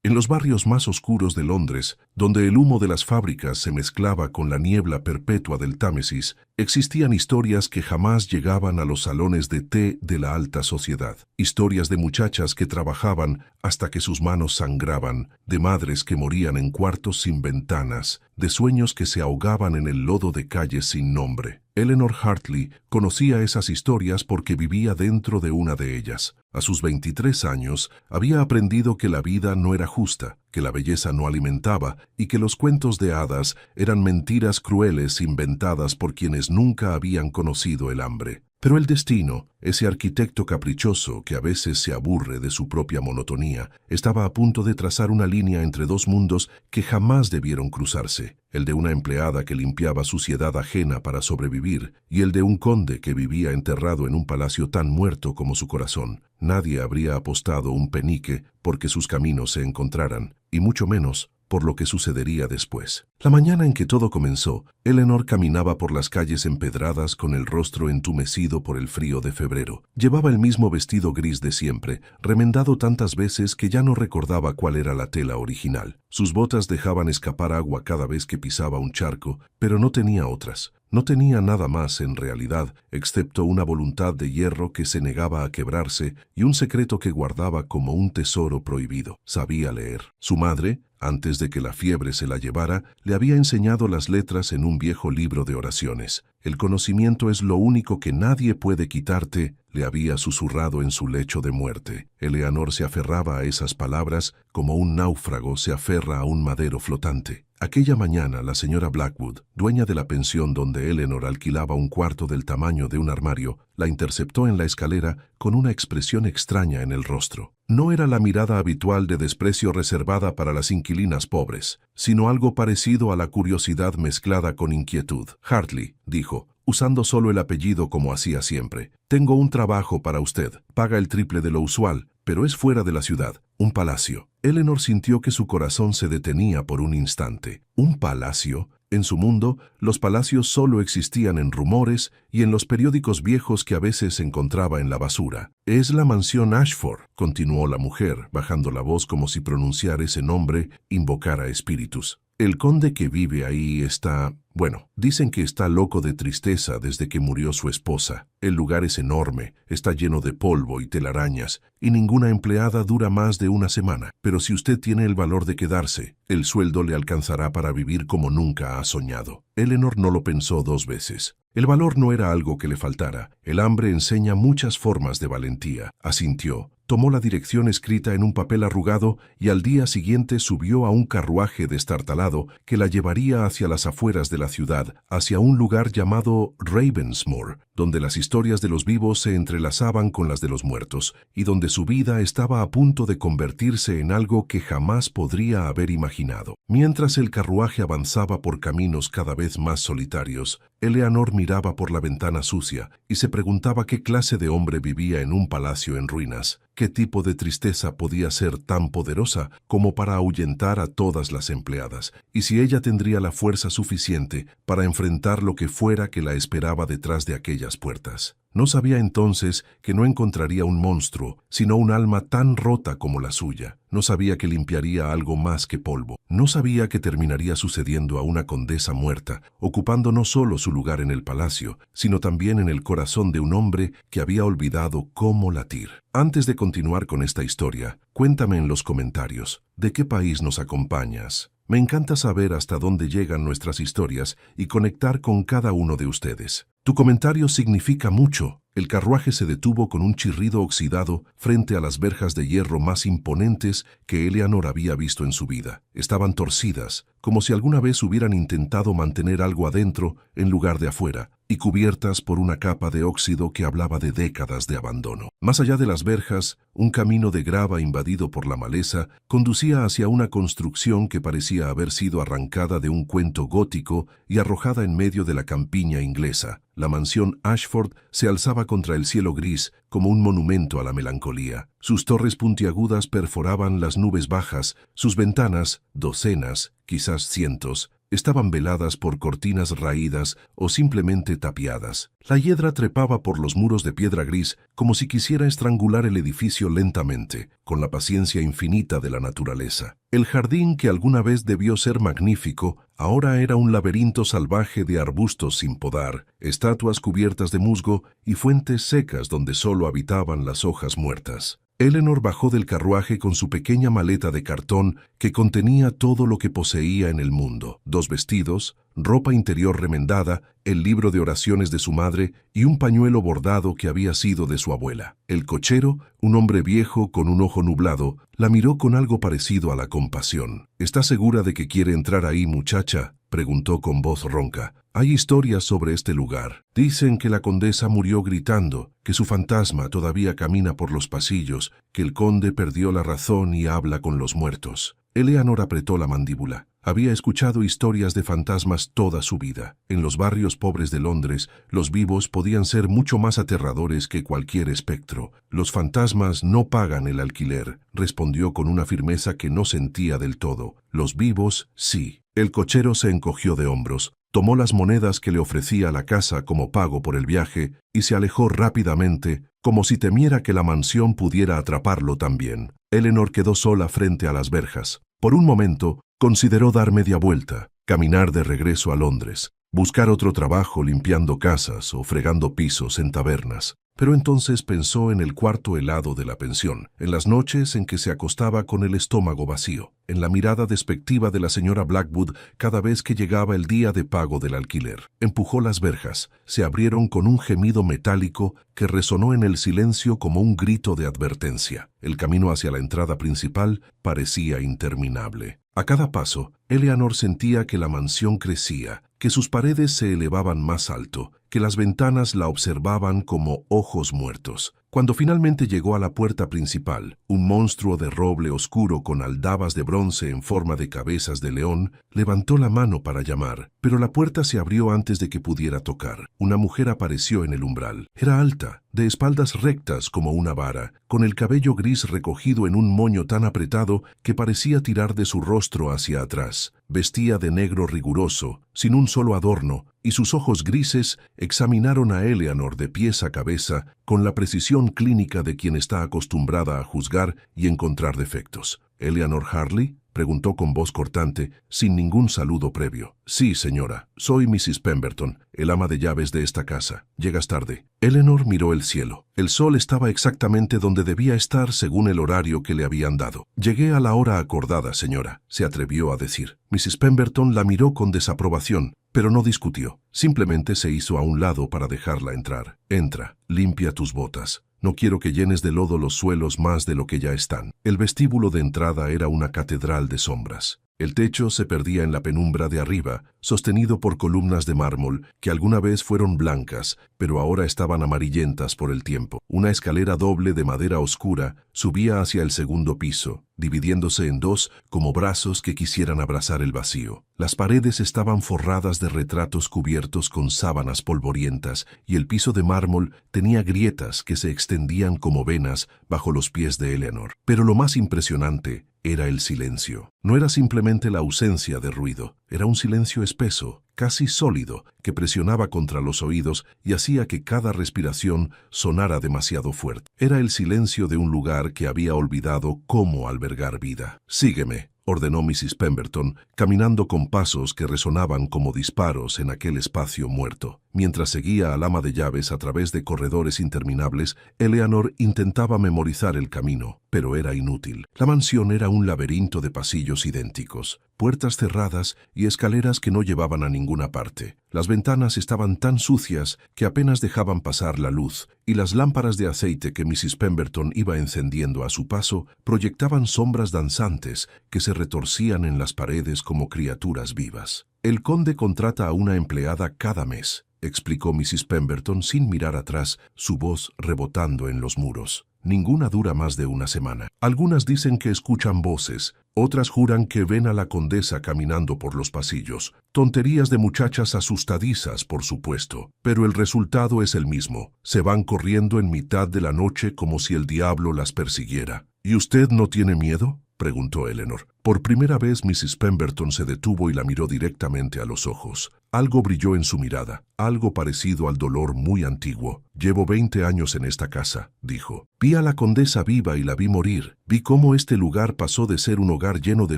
En los barrios más oscuros de Londres, donde el humo de las fábricas se mezclaba con la niebla perpetua del Támesis, existían historias que jamás llegaban a los salones de té de la alta sociedad. Historias de muchachas que trabajaban hasta que sus manos sangraban, de madres que morían en cuartos sin ventanas, de sueños que se ahogaban en el lodo de calles sin nombre. Eleanor Hartley conocía esas historias porque vivía dentro de una de ellas. A sus 23 años, había aprendido que la vida no era justa, que la belleza no alimentaba y que los cuentos de hadas eran mentiras crueles inventadas por quienes nunca habían conocido el hambre. Pero el destino, ese arquitecto caprichoso que a veces se aburre de su propia monotonía, estaba a punto de trazar una línea entre dos mundos que jamás debieron cruzarse, el de una empleada que limpiaba suciedad ajena para sobrevivir y el de un conde que vivía enterrado en un palacio tan muerto como su corazón. Nadie habría apostado un penique porque sus caminos se encontraran, y mucho menos por lo que sucedería después. La mañana en que todo comenzó, Eleanor caminaba por las calles empedradas con el rostro entumecido por el frío de febrero. Llevaba el mismo vestido gris de siempre, remendado tantas veces que ya no recordaba cuál era la tela original. Sus botas dejaban escapar agua cada vez que pisaba un charco, pero no tenía otras. No tenía nada más en realidad, excepto una voluntad de hierro que se negaba a quebrarse y un secreto que guardaba como un tesoro prohibido. Sabía leer. Su madre, antes de que la fiebre se la llevara, le había enseñado las letras en un viejo libro de oraciones. El conocimiento es lo único que nadie puede quitarte, le había susurrado en su lecho de muerte. Eleanor se aferraba a esas palabras como un náufrago se aferra a un madero flotante. Aquella mañana, la señora Blackwood, dueña de la pensión donde Eleanor alquilaba un cuarto del tamaño de un armario, la interceptó en la escalera con una expresión extraña en el rostro. No era la mirada habitual de desprecio reservada para las inquilinas pobres, sino algo parecido a la curiosidad mezclada con inquietud. Hartley, dijo, usando solo el apellido como hacía siempre. Tengo un trabajo para usted. Paga el triple de lo usual, pero es fuera de la ciudad. Un palacio. Eleanor sintió que su corazón se detenía por un instante. ¿Un palacio? En su mundo, los palacios solo existían en rumores y en los periódicos viejos que a veces se encontraba en la basura. Es la mansión Ashford, continuó la mujer, bajando la voz como si pronunciar ese nombre invocara espíritus. El conde que vive ahí está... Bueno, dicen que está loco de tristeza desde que murió su esposa. El lugar es enorme, está lleno de polvo y telarañas, y ninguna empleada dura más de una semana. Pero si usted tiene el valor de quedarse, el sueldo le alcanzará para vivir como nunca ha soñado. Eleanor no lo pensó dos veces. El valor no era algo que le faltara. El hambre enseña muchas formas de valentía. Asintió. Tomó la dirección escrita en un papel arrugado y al día siguiente subió a un carruaje destartalado que la llevaría hacia las afueras de la ciudad, hacia un lugar llamado Ravensmoor, donde las historias de los vivos se entrelazaban con las de los muertos, y donde su vida estaba a punto de convertirse en algo que jamás podría haber imaginado. Mientras el carruaje avanzaba por caminos cada vez más solitarios, Eleanor miraba por la ventana sucia y se preguntaba qué clase de hombre vivía en un palacio en ruinas. ¿Qué tipo de tristeza podía ser tan poderosa como para ahuyentar a todas las empleadas? Y si ella tendría la fuerza suficiente para enfrentar lo que fuera que la esperaba detrás de aquellas puertas. No sabía entonces que no encontraría un monstruo, sino un alma tan rota como la suya. No sabía que limpiaría algo más que polvo. No sabía que terminaría sucediendo a una condesa muerta, ocupando no solo su lugar en el palacio, sino también en el corazón de un hombre que había olvidado cómo latir. Antes de continuar con esta historia, cuéntame en los comentarios, ¿de qué país nos acompañas? Me encanta saber hasta dónde llegan nuestras historias y conectar con cada uno de ustedes. Tu comentario significa mucho. El carruaje se detuvo con un chirrido oxidado frente a las verjas de hierro más imponentes que Eleanor había visto en su vida. Estaban torcidas, como si alguna vez hubieran intentado mantener algo adentro en lugar de afuera, y cubiertas por una capa de óxido que hablaba de décadas de abandono. Más allá de las verjas, un camino de grava invadido por la maleza conducía hacia una construcción que parecía haber sido arrancada de un cuento gótico y arrojada en medio de la campiña inglesa. La mansión Ashford se alzaba contra el cielo gris como un monumento a la melancolía. Sus torres puntiagudas perforaban las nubes bajas, sus ventanas, docenas, quizás cientos, estaban veladas por cortinas raídas o simplemente tapiadas. La hiedra trepaba por los muros de piedra gris como si quisiera estrangular el edificio lentamente, con la paciencia infinita de la naturaleza. El jardín, que alguna vez debió ser magnífico, ahora era un laberinto salvaje de arbustos sin podar, estatuas cubiertas de musgo y fuentes secas donde solo habitaban las hojas muertas. Eleanor bajó del carruaje con su pequeña maleta de cartón que contenía todo lo que poseía en el mundo: 2 vestidos, ropa interior remendada, el libro de oraciones de su madre y un pañuelo bordado que había sido de su abuela. El cochero, un hombre viejo con un ojo nublado, la miró con algo parecido a la compasión. «¿Está segura de que quiere entrar ahí, muchacha?», preguntó con voz ronca. «Hay historias sobre este lugar. Dicen que la condesa murió gritando, que su fantasma todavía camina por los pasillos, que el conde perdió la razón y habla con los muertos». Eleanor apretó la mandíbula. Había escuchado historias de fantasmas toda su vida. En los barrios pobres de Londres, los vivos podían ser mucho más aterradores que cualquier espectro. «Los fantasmas no pagan el alquiler», respondió con una firmeza que no sentía del todo. «Los vivos, sí». El cochero se encogió de hombros, tomó las monedas que le ofrecía la casa como pago por el viaje y se alejó rápidamente, como si temiera que la mansión pudiera atraparlo también. Eleanor quedó sola frente a las verjas. Por un momento, consideró dar media vuelta, caminar de regreso a Londres, buscar otro trabajo limpiando casas o fregando pisos en tabernas. Pero entonces pensó en el cuarto helado de la pensión, en las noches en que se acostaba con el estómago vacío, en la mirada despectiva de la señora Blackwood cada vez que llegaba el día de pago del alquiler. Empujó las verjas, se abrieron con un gemido metálico que resonó en el silencio como un grito de advertencia. El camino hacia la entrada principal parecía interminable. A cada paso, Eleanor sentía que la mansión crecía, que sus paredes se elevaban más alto, que las ventanas la observaban como ojos muertos. Cuando finalmente llegó a la puerta principal, un monstruo de roble oscuro con aldabas de bronce en forma de cabezas de león levantó la mano para llamar, pero la puerta se abrió antes de que pudiera tocar. Una mujer apareció en el umbral. Era alta, de espaldas rectas como una vara, con el cabello gris recogido en un moño tan apretado que parecía tirar de su rostro hacia atrás. Vestía de negro riguroso, sin un solo adorno, y sus ojos grises examinaron a Eleanor de pies a cabeza con la precisión clínica de quien está acostumbrada a juzgar y encontrar defectos. «¿Eleanor Harley?», preguntó con voz cortante, sin ningún saludo previo. «Sí, señora. Soy Mrs. Pemberton, el ama de llaves de esta casa. Llegas tarde». Eleanor miró el cielo. El sol estaba exactamente donde debía estar según el horario que le habían dado. «Llegué a la hora acordada, señora», se atrevió a decir. Mrs. Pemberton la miró con desaprobación, pero no discutió. Simplemente se hizo a un lado para dejarla entrar. «Entra, limpia tus botas. No quiero que llenes de lodo los suelos más de lo que ya están». El vestíbulo de entrada era una catedral de sombras. El techo se perdía en la penumbra de arriba, sostenido por columnas de mármol que alguna vez fueron blancas, pero ahora estaban amarillentas por el tiempo. Una escalera doble de madera oscura subía hacia el segundo piso, dividiéndose en dos como brazos que quisieran abrazar el vacío. Las paredes estaban forradas de retratos cubiertos con sábanas polvorientas y el piso de mármol tenía grietas que se extendían como venas bajo los pies de Eleanor. Pero lo más impresionante era el silencio. No era simplemente la ausencia de ruido, era un silencio espeso, casi sólido, que presionaba contra los oídos y hacía que cada respiración sonara demasiado fuerte. Era el silencio de un lugar que había olvidado cómo albergar vida. «Sígueme», ordenó Mrs. Pemberton, caminando con pasos que resonaban como disparos en aquel espacio muerto. Mientras seguía al ama de llaves a través de corredores interminables, Eleanor intentaba memorizar el camino, pero era inútil. La mansión era un laberinto de pasillos idénticos, puertas cerradas y escaleras que no llevaban a ninguna parte. Las ventanas estaban tan sucias que apenas dejaban pasar la luz, y las lámparas de aceite que Mrs. Pemberton iba encendiendo a su paso proyectaban sombras danzantes que se retorcían en las paredes como criaturas vivas. «El conde contrata a una empleada cada mes», explicó Mrs. Pemberton sin mirar atrás, su voz rebotando en los muros. «Ninguna dura más de una semana. Algunas dicen que escuchan voces, otras juran que ven a la condesa caminando por los pasillos. Tonterías de muchachas asustadizas, por supuesto, pero el resultado es el mismo. Se van corriendo en mitad de la noche como si el diablo las persiguiera». «¿Y usted no tiene miedo?», preguntó Eleanor. Por primera vez Mrs. Pemberton se detuvo y la miró directamente a los ojos. Algo brilló en su mirada, algo parecido al dolor muy antiguo. «Llevo 20 años en esta casa», dijo. «Vi a la condesa viva y la vi morir. Vi cómo este lugar pasó de ser un hogar lleno de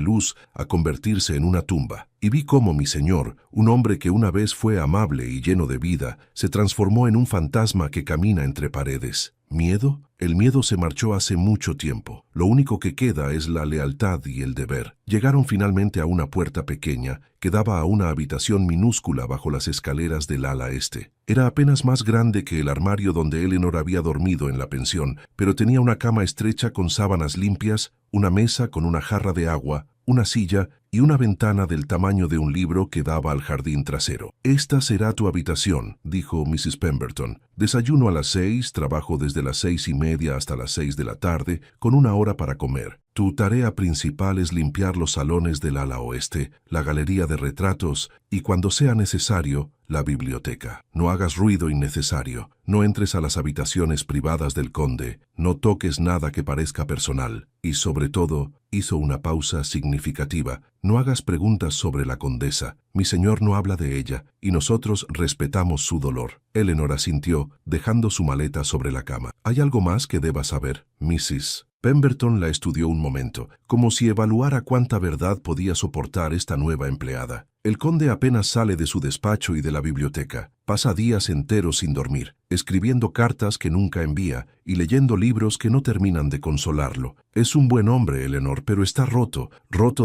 luz a convertirse en una tumba. Y vi cómo mi señor, un hombre que una vez fue amable y lleno de vida, se transformó en un fantasma que camina entre paredes. ¿Miedo? El miedo se marchó hace mucho tiempo. Lo único que queda es la lealtad y el deber». Llegaron finalmente a una puerta pequeña que daba a una habitación minúscula bajo las escaleras del ala este. Era apenas más grande que el armario donde Eleanor había dormido en la pensión, pero tenía una cama estrecha con sábanas limpias, una mesa con una jarra de agua, una silla y una ventana del tamaño de un libro que daba al jardín trasero. «Esta será tu habitación», dijo Mrs. Pemberton. «Desayuno a las 6, trabajo desde las 6:30 hasta las 6 de la tarde, con una hora para comer. Tu tarea principal es limpiar los salones del ala oeste, la galería de retratos y, cuando sea necesario, la biblioteca. No hagas ruido innecesario, no entres a las habitaciones privadas del conde, no toques nada que parezca personal y, sobre todo», hizo una pausa significativa, «no hagas preguntas sobre la condesa. Mi señor no habla de ella y nosotros respetamos su dolor». Eleanor asintió, dejando su maleta sobre la cama. «¿Hay algo más que deba saber, Mrs.?» Pemberton la estudió un momento, como si evaluara cuánta verdad podía soportar esta nueva empleada. «El conde apenas sale de su despacho y de la biblioteca. Pasa días enteros sin dormir, escribiendo cartas que nunca envía y leyendo libros que no terminan de consolarlo. Es un buen hombre, Eleanor, pero está roto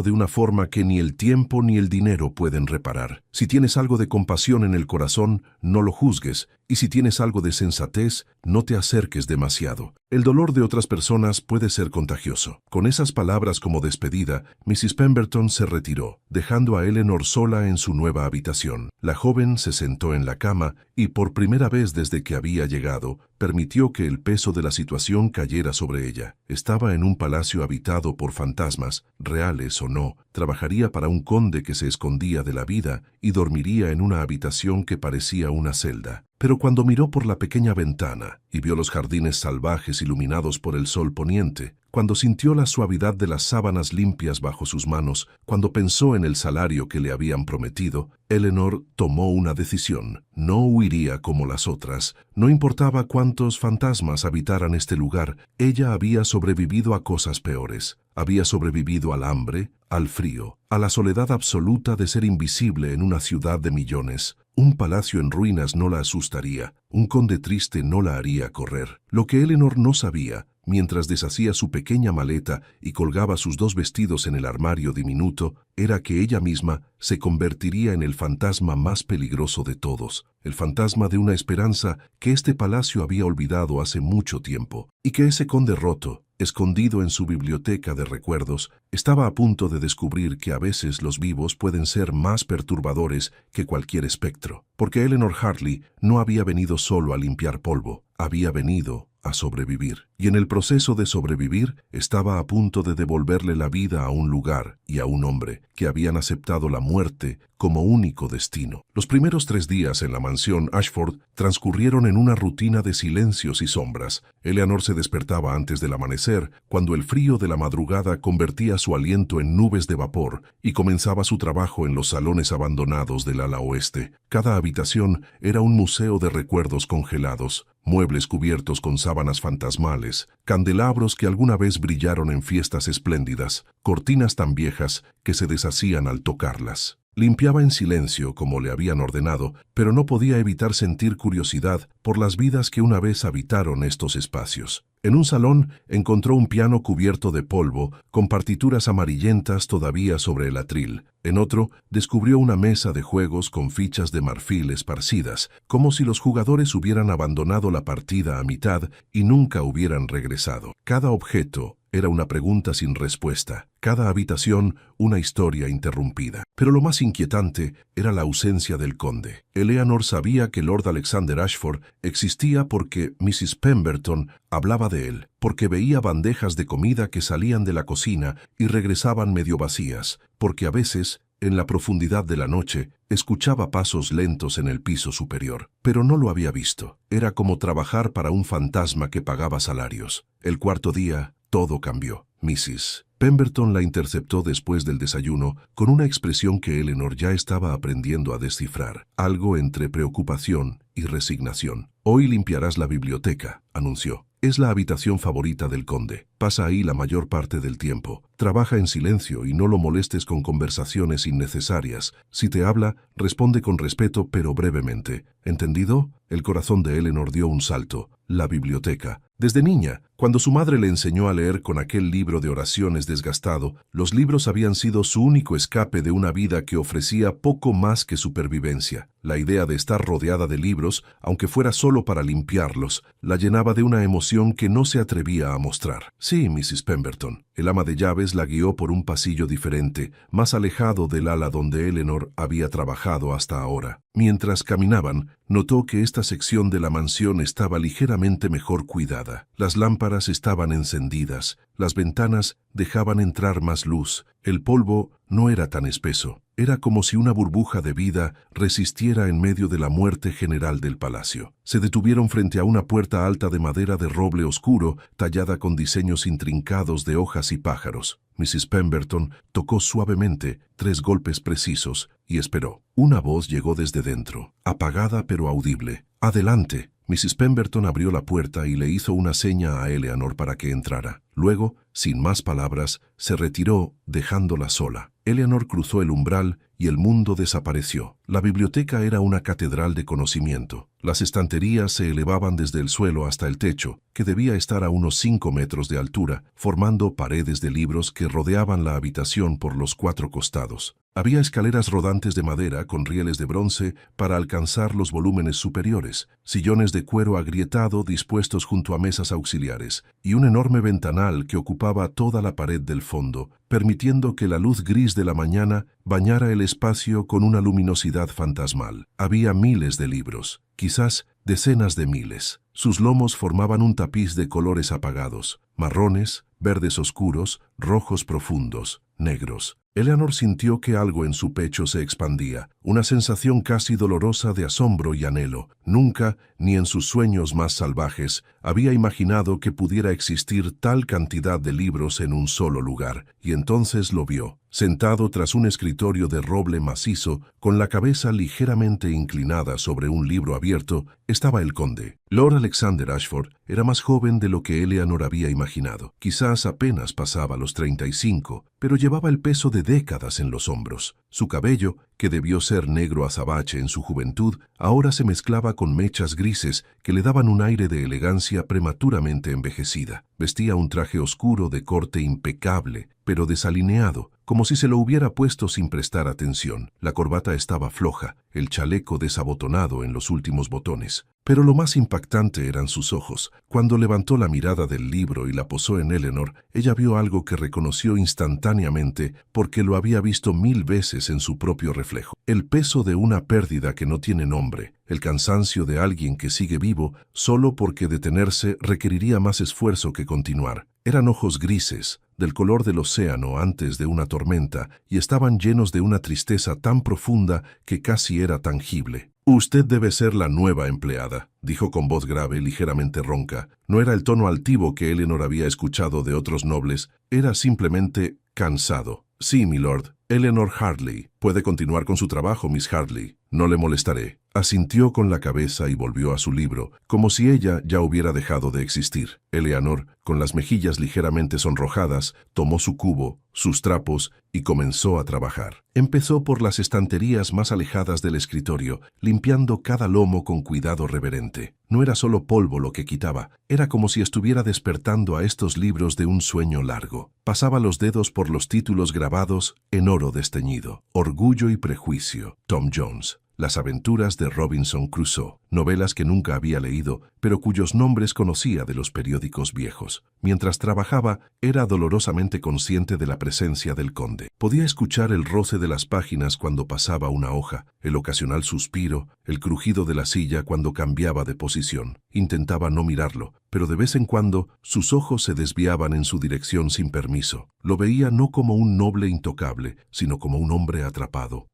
de una forma que ni el tiempo ni el dinero pueden reparar. Si tienes algo de compasión en el corazón, no lo juzgues, y si tienes algo de sensatez, no te acerques demasiado. El dolor de otras personas puede ser contagioso». Con esas palabras como despedida, Mrs. Pemberton se retiró, dejando a Eleanor sola en su nueva habitación. La joven se sentó en la cama y, por primera vez desde que había llegado, permitió que el peso de la situación cayera sobre ella. Estaba en un palacio habitado por fantasmas, reales o no. Trabajaría para un conde que se escondía de la vida y dormiría en una habitación que parecía una celda. Pero cuando miró por la pequeña ventana y vio los jardines salvajes iluminados por el sol poniente, cuando sintió la suavidad de las sábanas limpias bajo sus manos, cuando pensó en el salario que le habían prometido, Eleanor tomó una decisión. No huiría como las otras. No importaba cuántos fantasmas habitaran este lugar, ella había sobrevivido a cosas peores. Había sobrevivido al hambre, al frío, a la soledad absoluta de ser invisible en una ciudad de millones. Un palacio en ruinas no la asustaría, un conde triste no la haría correr. Lo que Eleanor no sabía, mientras deshacía su pequeña maleta y colgaba sus 2 vestidos en el armario diminuto, era que ella misma se convertiría en el fantasma más peligroso de todos, el fantasma de una esperanza que este palacio había olvidado hace mucho tiempo, y que ese conde roto, escondido en su biblioteca de recuerdos, estaba a punto de descubrir que a veces los vivos pueden ser más perturbadores que cualquier espectro, porque Eleanor Hartley no había venido solo a limpiar polvo, había venido a sobrevivir. Y en el proceso de sobrevivir, estaba a punto de devolverle la vida a un lugar y a un hombre que habían aceptado la muerte como único destino. Los primeros 3 días en la mansión Ashford transcurrieron en una rutina de silencios y sombras. Eleanor se despertaba antes del amanecer, cuando el frío de la madrugada convertía su aliento en nubes de vapor, y comenzaba su trabajo en los salones abandonados del ala oeste. Cada habitación era un museo de recuerdos congelados, muebles cubiertos con sábanas fantasmales, candelabros que alguna vez brillaron en fiestas espléndidas, cortinas tan viejas que se deshacían al tocarlas. Limpiaba en silencio, como le habían ordenado, pero no podía evitar sentir curiosidad por las vidas que una vez habitaron estos espacios. En un salón encontró un piano cubierto de polvo, con partituras amarillentas todavía sobre el atril. En otro, descubrió una mesa de juegos con fichas de marfil esparcidas, como si los jugadores hubieran abandonado la partida a mitad y nunca hubieran regresado. Cada objeto era una pregunta sin respuesta, cada habitación una historia interrumpida. Pero lo más inquietante era la ausencia del conde. Eleanor sabía que Lord Alexander Ashford existía porque Mrs. Pemberton hablaba de él, porque veía bandejas de comida que salían de la cocina y regresaban medio vacías, porque a veces, en la profundidad de la noche, escuchaba pasos lentos en el piso superior. Pero no lo había visto. Era como trabajar para un fantasma que pagaba salarios. El cuarto día, todo cambió. Mrs. Pemberton la interceptó después del desayuno con una expresión que Eleanor ya estaba aprendiendo a descifrar, algo entre preocupación y resignación. «Hoy limpiarás la biblioteca», anunció. «Es la habitación favorita del conde. Pasa ahí la mayor parte del tiempo. Trabaja en silencio y no lo molestes con conversaciones innecesarias. Si te habla, responde con respeto pero brevemente. ¿Entendido?» El corazón de Eleanor dio un salto. La biblioteca. Desde niña, cuando su madre le enseñó a leer con aquel libro de oraciones desgastado, los libros habían sido su único escape de una vida que ofrecía poco más que supervivencia. La idea de estar rodeada de libros, aunque fuera solo para limpiarlos, la llenaba de una emoción que no se atrevía a mostrar. «Sí, Mrs. Pemberton». El ama de llaves la guió por un pasillo diferente, más alejado del ala donde Eleanor había trabajado hasta ahora. Mientras caminaban, notó que esta sección de la mansión estaba ligeramente mejor cuidada. Las lámparas estaban encendidas, las ventanas dejaban entrar más luz, el polvo no era tan espeso. Era como si una burbuja de vida resistiera en medio de la muerte general del palacio. Se detuvieron frente a una puerta alta de madera de roble oscuro, tallada con diseños intrincados de hojas y pájaros. Mrs. Pemberton tocó suavemente 3 golpes precisos y esperó. Una voz llegó desde dentro, apagada pero audible. «Adelante». Mrs. Pemberton abrió la puerta y le hizo una seña a Eleanor para que entrara. Luego, sin más palabras, se retiró, dejándola sola. Eleanor cruzó el umbral y el mundo desapareció. La biblioteca era una catedral de conocimiento. Las estanterías se elevaban desde el suelo hasta el techo, que debía estar a unos 5 metros de altura, formando paredes de libros que rodeaban la habitación por los 4 costados. Había escaleras rodantes de madera con rieles de bronce para alcanzar los volúmenes superiores, sillones de cuero agrietado dispuestos junto a mesas auxiliares, y un enorme ventanal que ocupaba toda la pared del fondo, permitiendo que la luz gris de la mañana bañara el espacio con una luminosidad fantasmal. Había miles de libros, quizás decenas de miles. Sus lomos formaban un tapiz de colores apagados, marrones, verdes oscuros, rojos profundos, negros. Eleanor sintió que algo en su pecho se expandía, una sensación casi dolorosa de asombro y anhelo. Nunca, ni en sus sueños más salvajes, había imaginado que pudiera existir tal cantidad de libros en un solo lugar, y entonces lo vio. Sentado tras un escritorio de roble macizo, con la cabeza ligeramente inclinada sobre un libro abierto, estaba el conde. Lord Alexander Ashford era más joven de lo que Eleanor había imaginado. Quizás apenas pasaba los 35, pero llevaba el peso de décadas en los hombros. Su cabello, que debió ser negro azabache en su juventud, ahora se mezclaba con mechas grises que le daban un aire de elegancia prematuramente envejecida. Vestía un traje oscuro de corte impecable, pero desalineado, como si se lo hubiera puesto sin prestar atención. La corbata estaba floja, el chaleco desabotonado en los últimos botones. Pero lo más impactante eran sus ojos. Cuando levantó la mirada del libro y la posó en Eleanor, ella vio algo que reconoció instantáneamente porque lo había visto 1000 veces en su propio reflejo. El peso de una pérdida que no tiene nombre, el cansancio de alguien que sigue vivo solo porque detenerse requeriría más esfuerzo que continuar. Eran ojos grises, del color del océano antes de una tormenta, y estaban llenos de una tristeza tan profunda que casi era tangible. «Usted debe ser la nueva empleada», dijo con voz grave, ligeramente ronca. No era el tono altivo que Eleanor había escuchado de otros nobles, era simplemente cansado. «Sí, milord. Eleanor Hartley. Puede continuar con su trabajo, Miss Hartley. No le molestaré». Asintió con la cabeza y volvió a su libro, como si ella ya hubiera dejado de existir. Eleanor, con las mejillas ligeramente sonrojadas, tomó su cubo, sus trapos y comenzó a trabajar. Empezó por las estanterías más alejadas del escritorio, limpiando cada lomo con cuidado reverente. No era solo polvo lo que quitaba, era como si estuviera despertando a estos libros de un sueño largo. Pasaba los dedos por los títulos grabados en oro desteñido. Orgullo y prejuicio, Tom Jones. Las aventuras de Robinson Crusoe, novelas que nunca había leído, pero cuyos nombres conocía de los periódicos viejos. Mientras trabajaba, era dolorosamente consciente de la presencia del conde. Podía escuchar el roce de las páginas cuando pasaba una hoja, el ocasional suspiro, el crujido de la silla cuando cambiaba de posición. Intentaba no mirarlo, pero de vez en cuando sus ojos se desviaban en su dirección sin permiso. Lo veía no como un noble intocable, sino como un hombre atrapado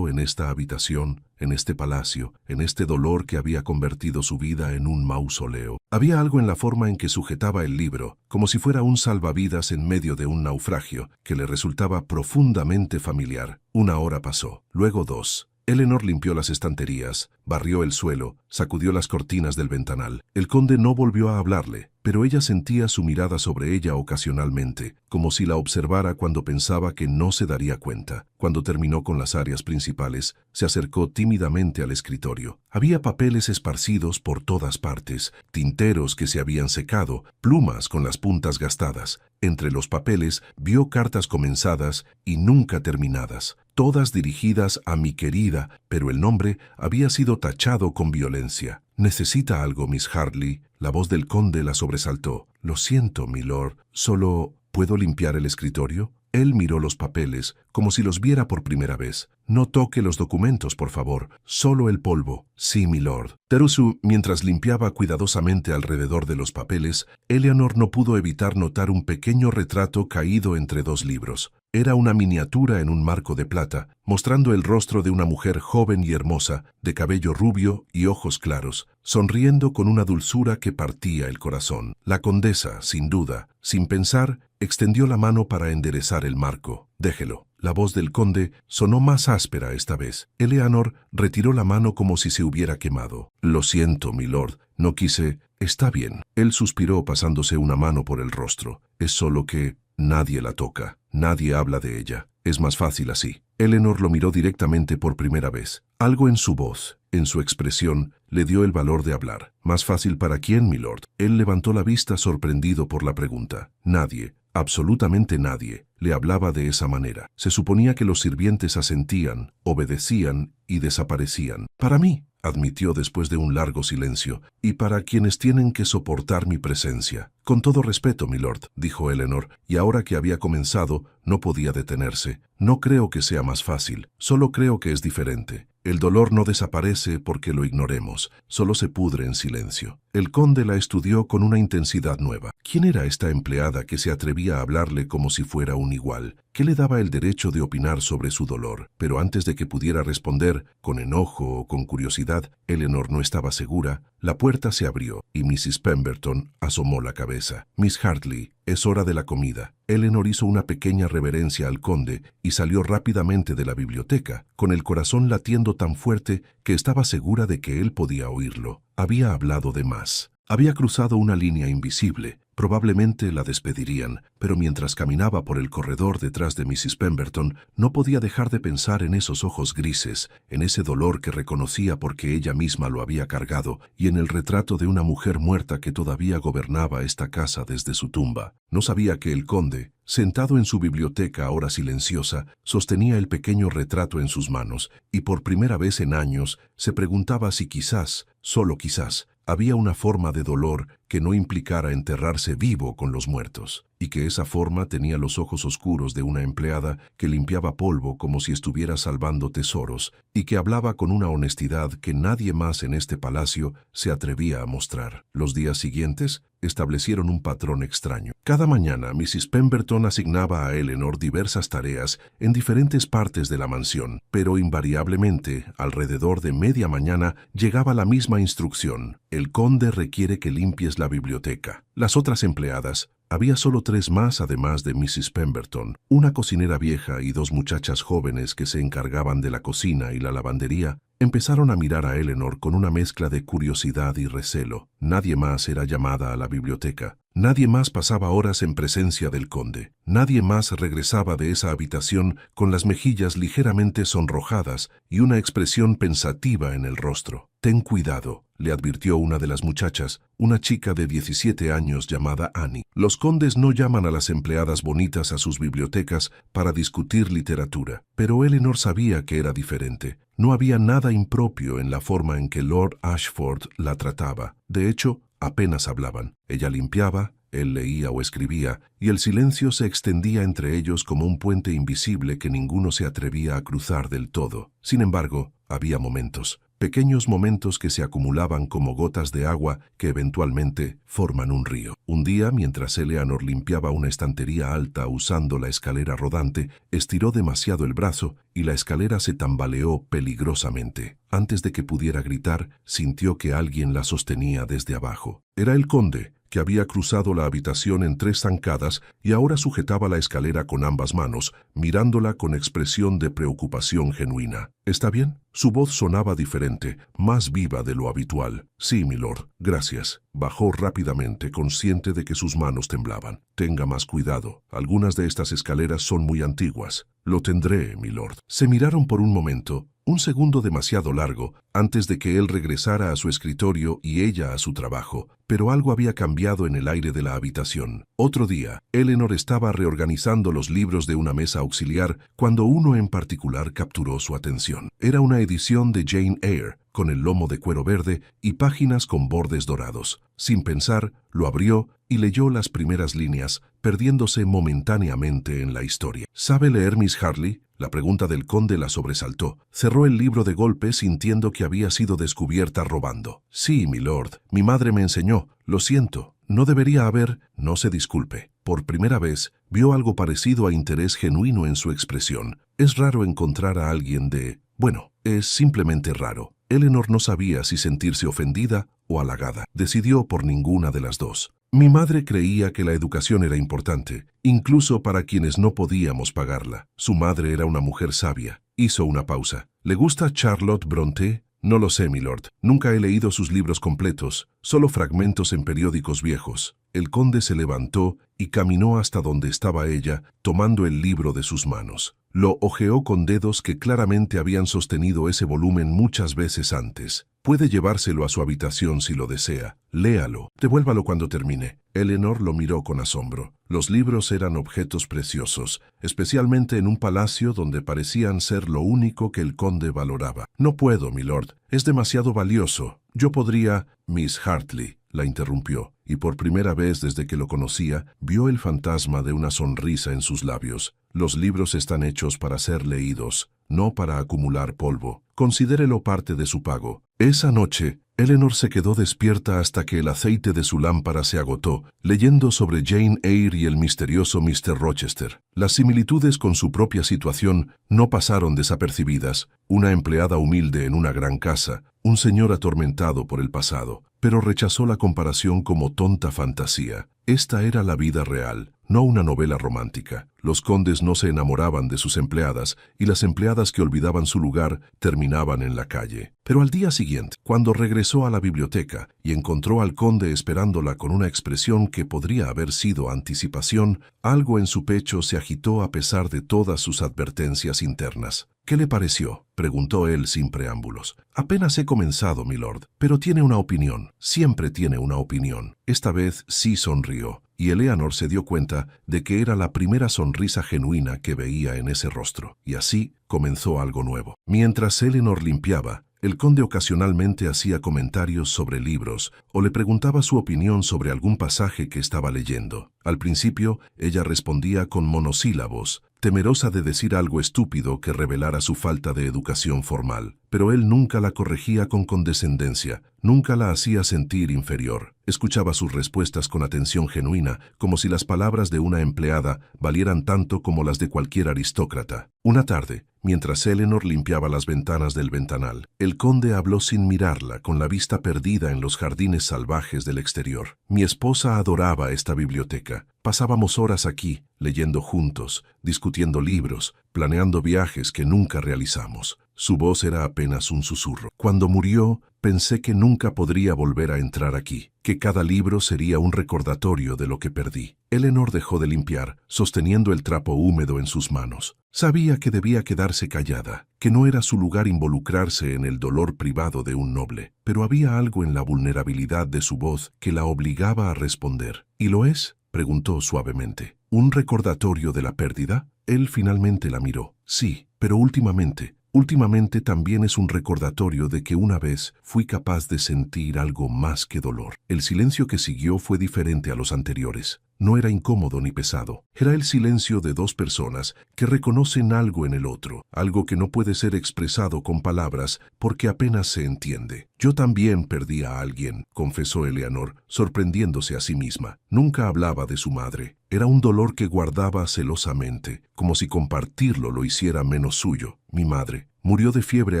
en esta habitación, en este palacio, en este dolor que había convertido su vida en un mausoleo. Había algo en la forma en que sujetaba el libro, como si fuera un salvavidas en medio de un naufragio, que le resultaba profundamente familiar. 1 hora pasó, luego 2. Eleanor limpió las estanterías, barrió el suelo, sacudió las cortinas del ventanal. El conde no volvió a hablarle, pero ella sentía su mirada sobre ella ocasionalmente, como si la observara cuando pensaba que no se daría cuenta. Cuando terminó con las áreas principales, se acercó tímidamente al escritorio. Había papeles esparcidos por todas partes, tinteros que se habían secado, plumas con las puntas gastadas. Entre los papeles vio cartas comenzadas y nunca terminadas, todas dirigidas a mi querida, pero el nombre había sido tachado con violencia. «¿Necesita algo, Miss Hartley?» La voz del conde la sobresaltó. «Lo siento, milord. Solo, ¿puedo limpiar el escritorio?» Él miró los papeles, como si los viera por primera vez. «No toque los documentos, por favor. Solo el polvo». «Sí, milord». Terusu, mientras limpiaba cuidadosamente alrededor de los papeles, Eleanor no pudo evitar notar un pequeño retrato caído entre 2 libros. Era una miniatura en un marco de plata, mostrando el rostro de una mujer joven y hermosa, de cabello rubio y ojos claros, sonriendo con una dulzura que partía el corazón. La condesa, sin duda, sin pensar, extendió la mano para enderezar el marco. «Déjelo». La voz del conde sonó más áspera esta vez. Eleanor retiró la mano como si se hubiera quemado. «Lo siento, milord. No quise...» «Está bien». Él suspiró pasándose una mano por el rostro. «Es solo que nadie la toca. Nadie habla de ella. Es más fácil así». Eleanor lo miró directamente por primera vez. Algo en su voz, en su expresión, le dio el valor de hablar. «¿Más fácil para quién, milord?» Él levantó la vista sorprendido por la pregunta. Nadie, absolutamente nadie, le hablaba de esa manera. Se suponía que los sirvientes asentían, obedecían y desaparecían. «Para mí», admitió después de un largo silencio, «y para quienes tienen que soportar mi presencia». «Con todo respeto, milord», dijo Eleanor, y ahora que había comenzado, no podía detenerse. «No creo que sea más fácil, solo creo que es diferente. El dolor no desaparece porque lo ignoremos, solo se pudre en silencio». El conde la estudió con una intensidad nueva. ¿Quién era esta empleada que se atrevía a hablarle como si fuera un igual? ¿Qué le daba el derecho de opinar sobre su dolor? Pero antes de que pudiera responder, con enojo o con curiosidad, Eleanor no estaba segura, la puerta se abrió y Mrs. Pemberton asomó la cabeza. «Miss Hartley, es hora de la comida». Eleanor hizo una pequeña reverencia al conde y salió rápidamente de la biblioteca, con el corazón latiendo tan fuerte que estaba segura de que él podía oírlo. Había hablado de más. Había cruzado una línea invisible. Probablemente la despedirían, pero mientras caminaba por el corredor detrás de Mrs. Pemberton, no podía dejar de pensar en esos ojos grises, en ese dolor que reconocía porque ella misma lo había cargado, y en el retrato de una mujer muerta que todavía gobernaba esta casa desde su tumba. No sabía que el conde, sentado en su biblioteca ahora silenciosa, sostenía el pequeño retrato en sus manos, y por primera vez en años se preguntaba si quizás, solo quizás, había una forma de dolor que no implicara enterrarse vivo con los muertos, y que esa forma tenía los ojos oscuros de una empleada que limpiaba polvo como si estuviera salvando tesoros, y que hablaba con una honestidad que nadie más en este palacio se atrevía a mostrar. Los días siguientes establecieron un patrón extraño. Cada mañana Mrs. Pemberton asignaba a Eleanor diversas tareas en diferentes partes de la mansión, pero invariablemente, alrededor de media mañana, llegaba la misma instrucción: «El conde requiere que limpies la biblioteca». Las otras empleadas, había solo 3 más además de Mrs. Pemberton, una cocinera vieja y 2 muchachas jóvenes que se encargaban de la cocina y la lavandería, empezaron a mirar a Eleanor con una mezcla de curiosidad y recelo. Nadie más era llamada a la biblioteca. Nadie más pasaba horas en presencia del conde. Nadie más regresaba de esa habitación con las mejillas ligeramente sonrojadas y una expresión pensativa en el rostro. «Ten cuidado», le advirtió una de las muchachas, una chica de 17 años llamada Annie. «Los condes no llaman a las empleadas bonitas a sus bibliotecas para discutir literatura». Pero Eleanor sabía que era diferente. No había nada impropio en la forma en que Lord Ashford la trataba. De hecho, apenas hablaban. Ella limpiaba, él leía o escribía, y el silencio se extendía entre ellos como un puente invisible que ninguno se atrevía a cruzar del todo. Sin embargo, había momentos. pequeños momentos que se acumulaban como gotas de agua que eventualmente forman un río. Un día, mientras Eleanor limpiaba una estantería alta usando la escalera rodante, estiró demasiado el brazo y la escalera se tambaleó peligrosamente. Antes de que pudiera gritar, sintió que alguien la sostenía desde abajo. Era el conde, que había cruzado la habitación en 3 zancadas y ahora sujetaba la escalera con ambas manos, mirándola con expresión de preocupación genuina. ¿Está bien? Su voz sonaba diferente, más viva de lo habitual. Sí, milord, gracias. Bajó rápidamente, consciente de que sus manos temblaban. Tenga más cuidado. Algunas de estas escaleras son muy antiguas. Lo tendré, milord. Se miraron por un momento, un segundo demasiado largo, antes de que él regresara a su escritorio y ella a su trabajo, pero algo había cambiado en el aire de la habitación. Otro día, Eleanor estaba reorganizando los libros de una mesa auxiliar cuando uno en particular capturó su atención. Era una edición de Jane Eyre, con el lomo de cuero verde y páginas con bordes dorados. Sin pensar, lo abrió y leyó las primeras líneas, perdiéndose momentáneamente en la historia. ¿Sabe leer, Miss Hartley? La pregunta del conde la sobresaltó. Cerró el libro de golpe sintiendo que había sido descubierta robando. Sí, milord, mi madre me enseñó. Lo siento, no debería haber... No se disculpe. Por primera vez, vio algo parecido a interés genuino en su expresión. Es raro encontrar a alguien de... Bueno, es simplemente raro. Eleanor no sabía si sentirse ofendida o halagada. Decidió por ninguna de las dos. Mi madre creía que la educación era importante, incluso para quienes no podíamos pagarla. Su madre era una mujer sabia. Hizo una pausa. ¿Le gusta Charlotte Brontë? No lo sé, milord. Nunca he leído sus libros completos, solo fragmentos en periódicos viejos. El conde se levantó y caminó hasta donde estaba ella, tomando el libro de sus manos. Lo hojeó con dedos que claramente habían sostenido ese volumen muchas veces antes. Puede llevárselo a su habitación si lo desea. Léalo. Devuélvalo cuando termine. Eleanor lo miró con asombro. Los libros eran objetos preciosos, especialmente en un palacio donde parecían ser lo único que el conde valoraba. No puedo, milord. Es demasiado valioso. Yo podría... Miss Hartley, la interrumpió, y por primera vez desde que lo conocía, vio el fantasma de una sonrisa en sus labios. Los libros están hechos para ser leídos, no para acumular polvo. Considérelo parte de su pago. Esa noche, Eleanor se quedó despierta hasta que el aceite de su lámpara se agotó, leyendo sobre Jane Eyre y el misterioso Mr. Rochester. Las similitudes con su propia situación no pasaron desapercibidas. Una empleada humilde en una gran casa, un señor atormentado por el pasado, pero rechazó la comparación como tonta fantasía. Esta era la vida real, no una novela romántica. Los condes no se enamoraban de sus empleadas y las empleadas que olvidaban su lugar terminaban en la calle. Pero al día siguiente, cuando regresó a la biblioteca y encontró al conde esperándola con una expresión que podría haber sido anticipación, algo en su pecho se agitó a pesar de todas sus advertencias internas. ¿Qué le pareció?, preguntó él sin preámbulos. Apenas he comenzado, milord, pero tiene una opinión. Siempre tiene una opinión. Esta vez sí sonrió, y Eleanor se dio cuenta de que era la primera sonrisa genuina que veía en ese rostro. Y así comenzó algo nuevo. Mientras Eleanor limpiaba, el conde ocasionalmente hacía comentarios sobre libros o le preguntaba su opinión sobre algún pasaje que estaba leyendo. Al principio, ella respondía con monosílabos, temerosa de decir algo estúpido que revelara su falta de educación formal. Pero él nunca la corregía con condescendencia, nunca la hacía sentir inferior. Escuchaba sus respuestas con atención genuina, como si las palabras de una empleada valieran tanto como las de cualquier aristócrata. Una tarde, mientras Eleanor limpiaba las ventanas del ventanal, el conde habló sin mirarla, con la vista perdida en los jardines salvajes del exterior. Mi esposa adoraba esta biblioteca. Pasábamos horas aquí, leyendo juntos, discutiendo libros, planeando viajes que nunca realizamos. Su voz era apenas un susurro. Cuando murió, pensé que nunca podría volver a entrar aquí, que cada libro sería un recordatorio de lo que perdí. Eleanor dejó de limpiar, sosteniendo el trapo húmedo en sus manos. Sabía que debía quedarse callada, que no era su lugar involucrarse en el dolor privado de un noble, pero había algo en la vulnerabilidad de su voz que la obligaba a responder. ¿Y lo es?, preguntó suavemente. ¿Un recordatorio de la pérdida? Él finalmente la miró. Sí, pero últimamente también es un recordatorio de que una vez fui capaz de sentir algo más que dolor. El silencio que siguió fue diferente a los anteriores. no era incómodo ni pesado. Era el silencio de dos personas que reconocen algo en el otro, algo que no puede ser expresado con palabras porque apenas se entiende. Yo también perdí a alguien, confesó Eleanor, sorprendiéndose a sí misma. Nunca hablaba de su madre. Era un dolor que guardaba celosamente, como si compartirlo lo hiciera menos suyo. Mi madre murió de fiebre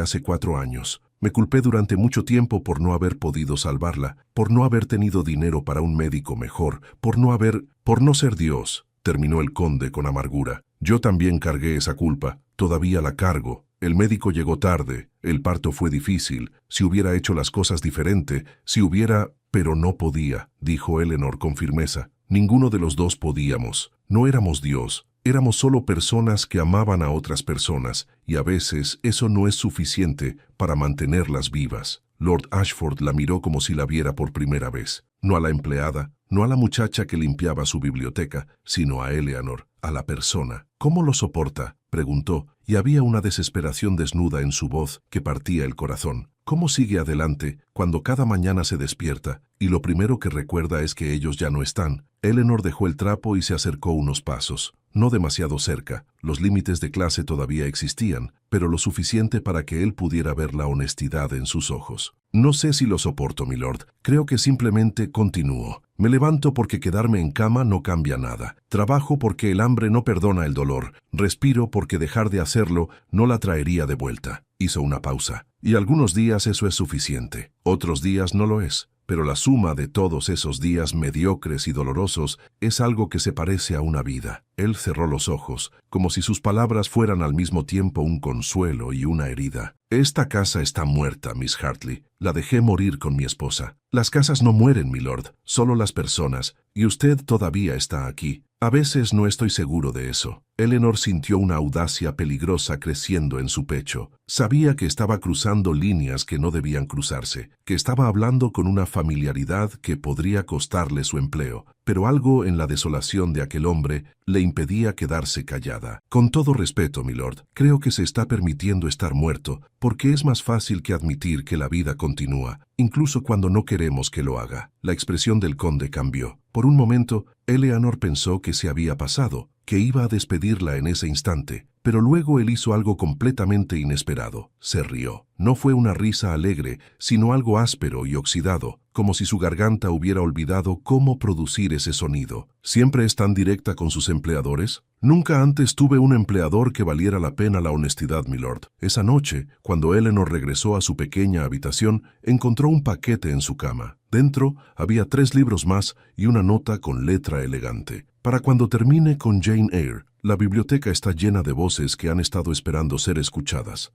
hace 4 años. Me culpé durante mucho tiempo por no haber podido salvarla, por no haber tenido dinero para un médico mejor, por no ser Dios, terminó el conde con amargura. Yo también cargué esa culpa, todavía la cargo. El médico llegó tarde, el parto fue difícil, si hubiera hecho las cosas diferente, pero no podía, dijo Eleanor con firmeza. Ninguno de los dos podíamos, no éramos Dios. Éramos solo personas que amaban a otras personas, y a veces eso no es suficiente para mantenerlas vivas. Lord Ashford la miró como si la viera por primera vez. No a la empleada, no a la muchacha que limpiaba su biblioteca, sino a Eleanor, a la persona. ¿Cómo lo soporta?, preguntó, y había una desesperación desnuda en su voz que partía el corazón. ¿Cómo sigue adelante cuando cada mañana se despierta y lo primero que recuerda es que ellos ya no están? Eleanor dejó el trapo y se acercó unos pasos. No demasiado cerca, los límites de clase todavía existían, pero lo suficiente para que él pudiera ver la honestidad en sus ojos. No sé si lo soporto, milord. Creo que simplemente continúo. Me levanto porque quedarme en cama no cambia nada. Trabajo porque el hambre no perdona el dolor. Respiro porque dejar de hacerlo no la traería de vuelta. Hizo una pausa. Y algunos días eso es suficiente. Otros días no lo es. Pero la suma de todos esos días mediocres y dolorosos es algo que se parece a una vida. Él cerró los ojos, como si sus palabras fueran al mismo tiempo un consuelo y una herida. Esta casa está muerta, Miss Hartley. La dejé morir con mi esposa. Las casas no mueren, milord, solo las personas, y usted todavía está aquí. A veces no estoy seguro de eso. Eleanor sintió una audacia peligrosa creciendo en su pecho. Sabía que estaba cruzando líneas que no debían cruzarse, que estaba hablando con una familiaridad que podría costarle su empleo, pero algo en la desolación de aquel hombre le impedía quedarse callada. Con todo respeto, milord, creo que se está permitiendo estar muerto, porque es más fácil que admitir que la vida continúa, incluso cuando no queremos que lo haga. La expresión del conde cambió. Por un momento, Eleanor pensó que se había pasado, que iba a despedirla en ese instante, pero luego él hizo algo completamente inesperado. Se rió. No fue una risa alegre, sino algo áspero y oxidado, como si su garganta hubiera olvidado cómo producir ese sonido. ¿Siempre es tan directa con sus empleadores? Nunca antes tuve un empleador que valiera la pena la honestidad, milord. Esa noche, cuando Eleanor regresó a su pequeña habitación, encontró un paquete en su cama. Dentro había 3 libros más y una nota con letra elegante. Para cuando termine con Jane Eyre, la biblioteca está llena de voces que han estado esperando ser escuchadas.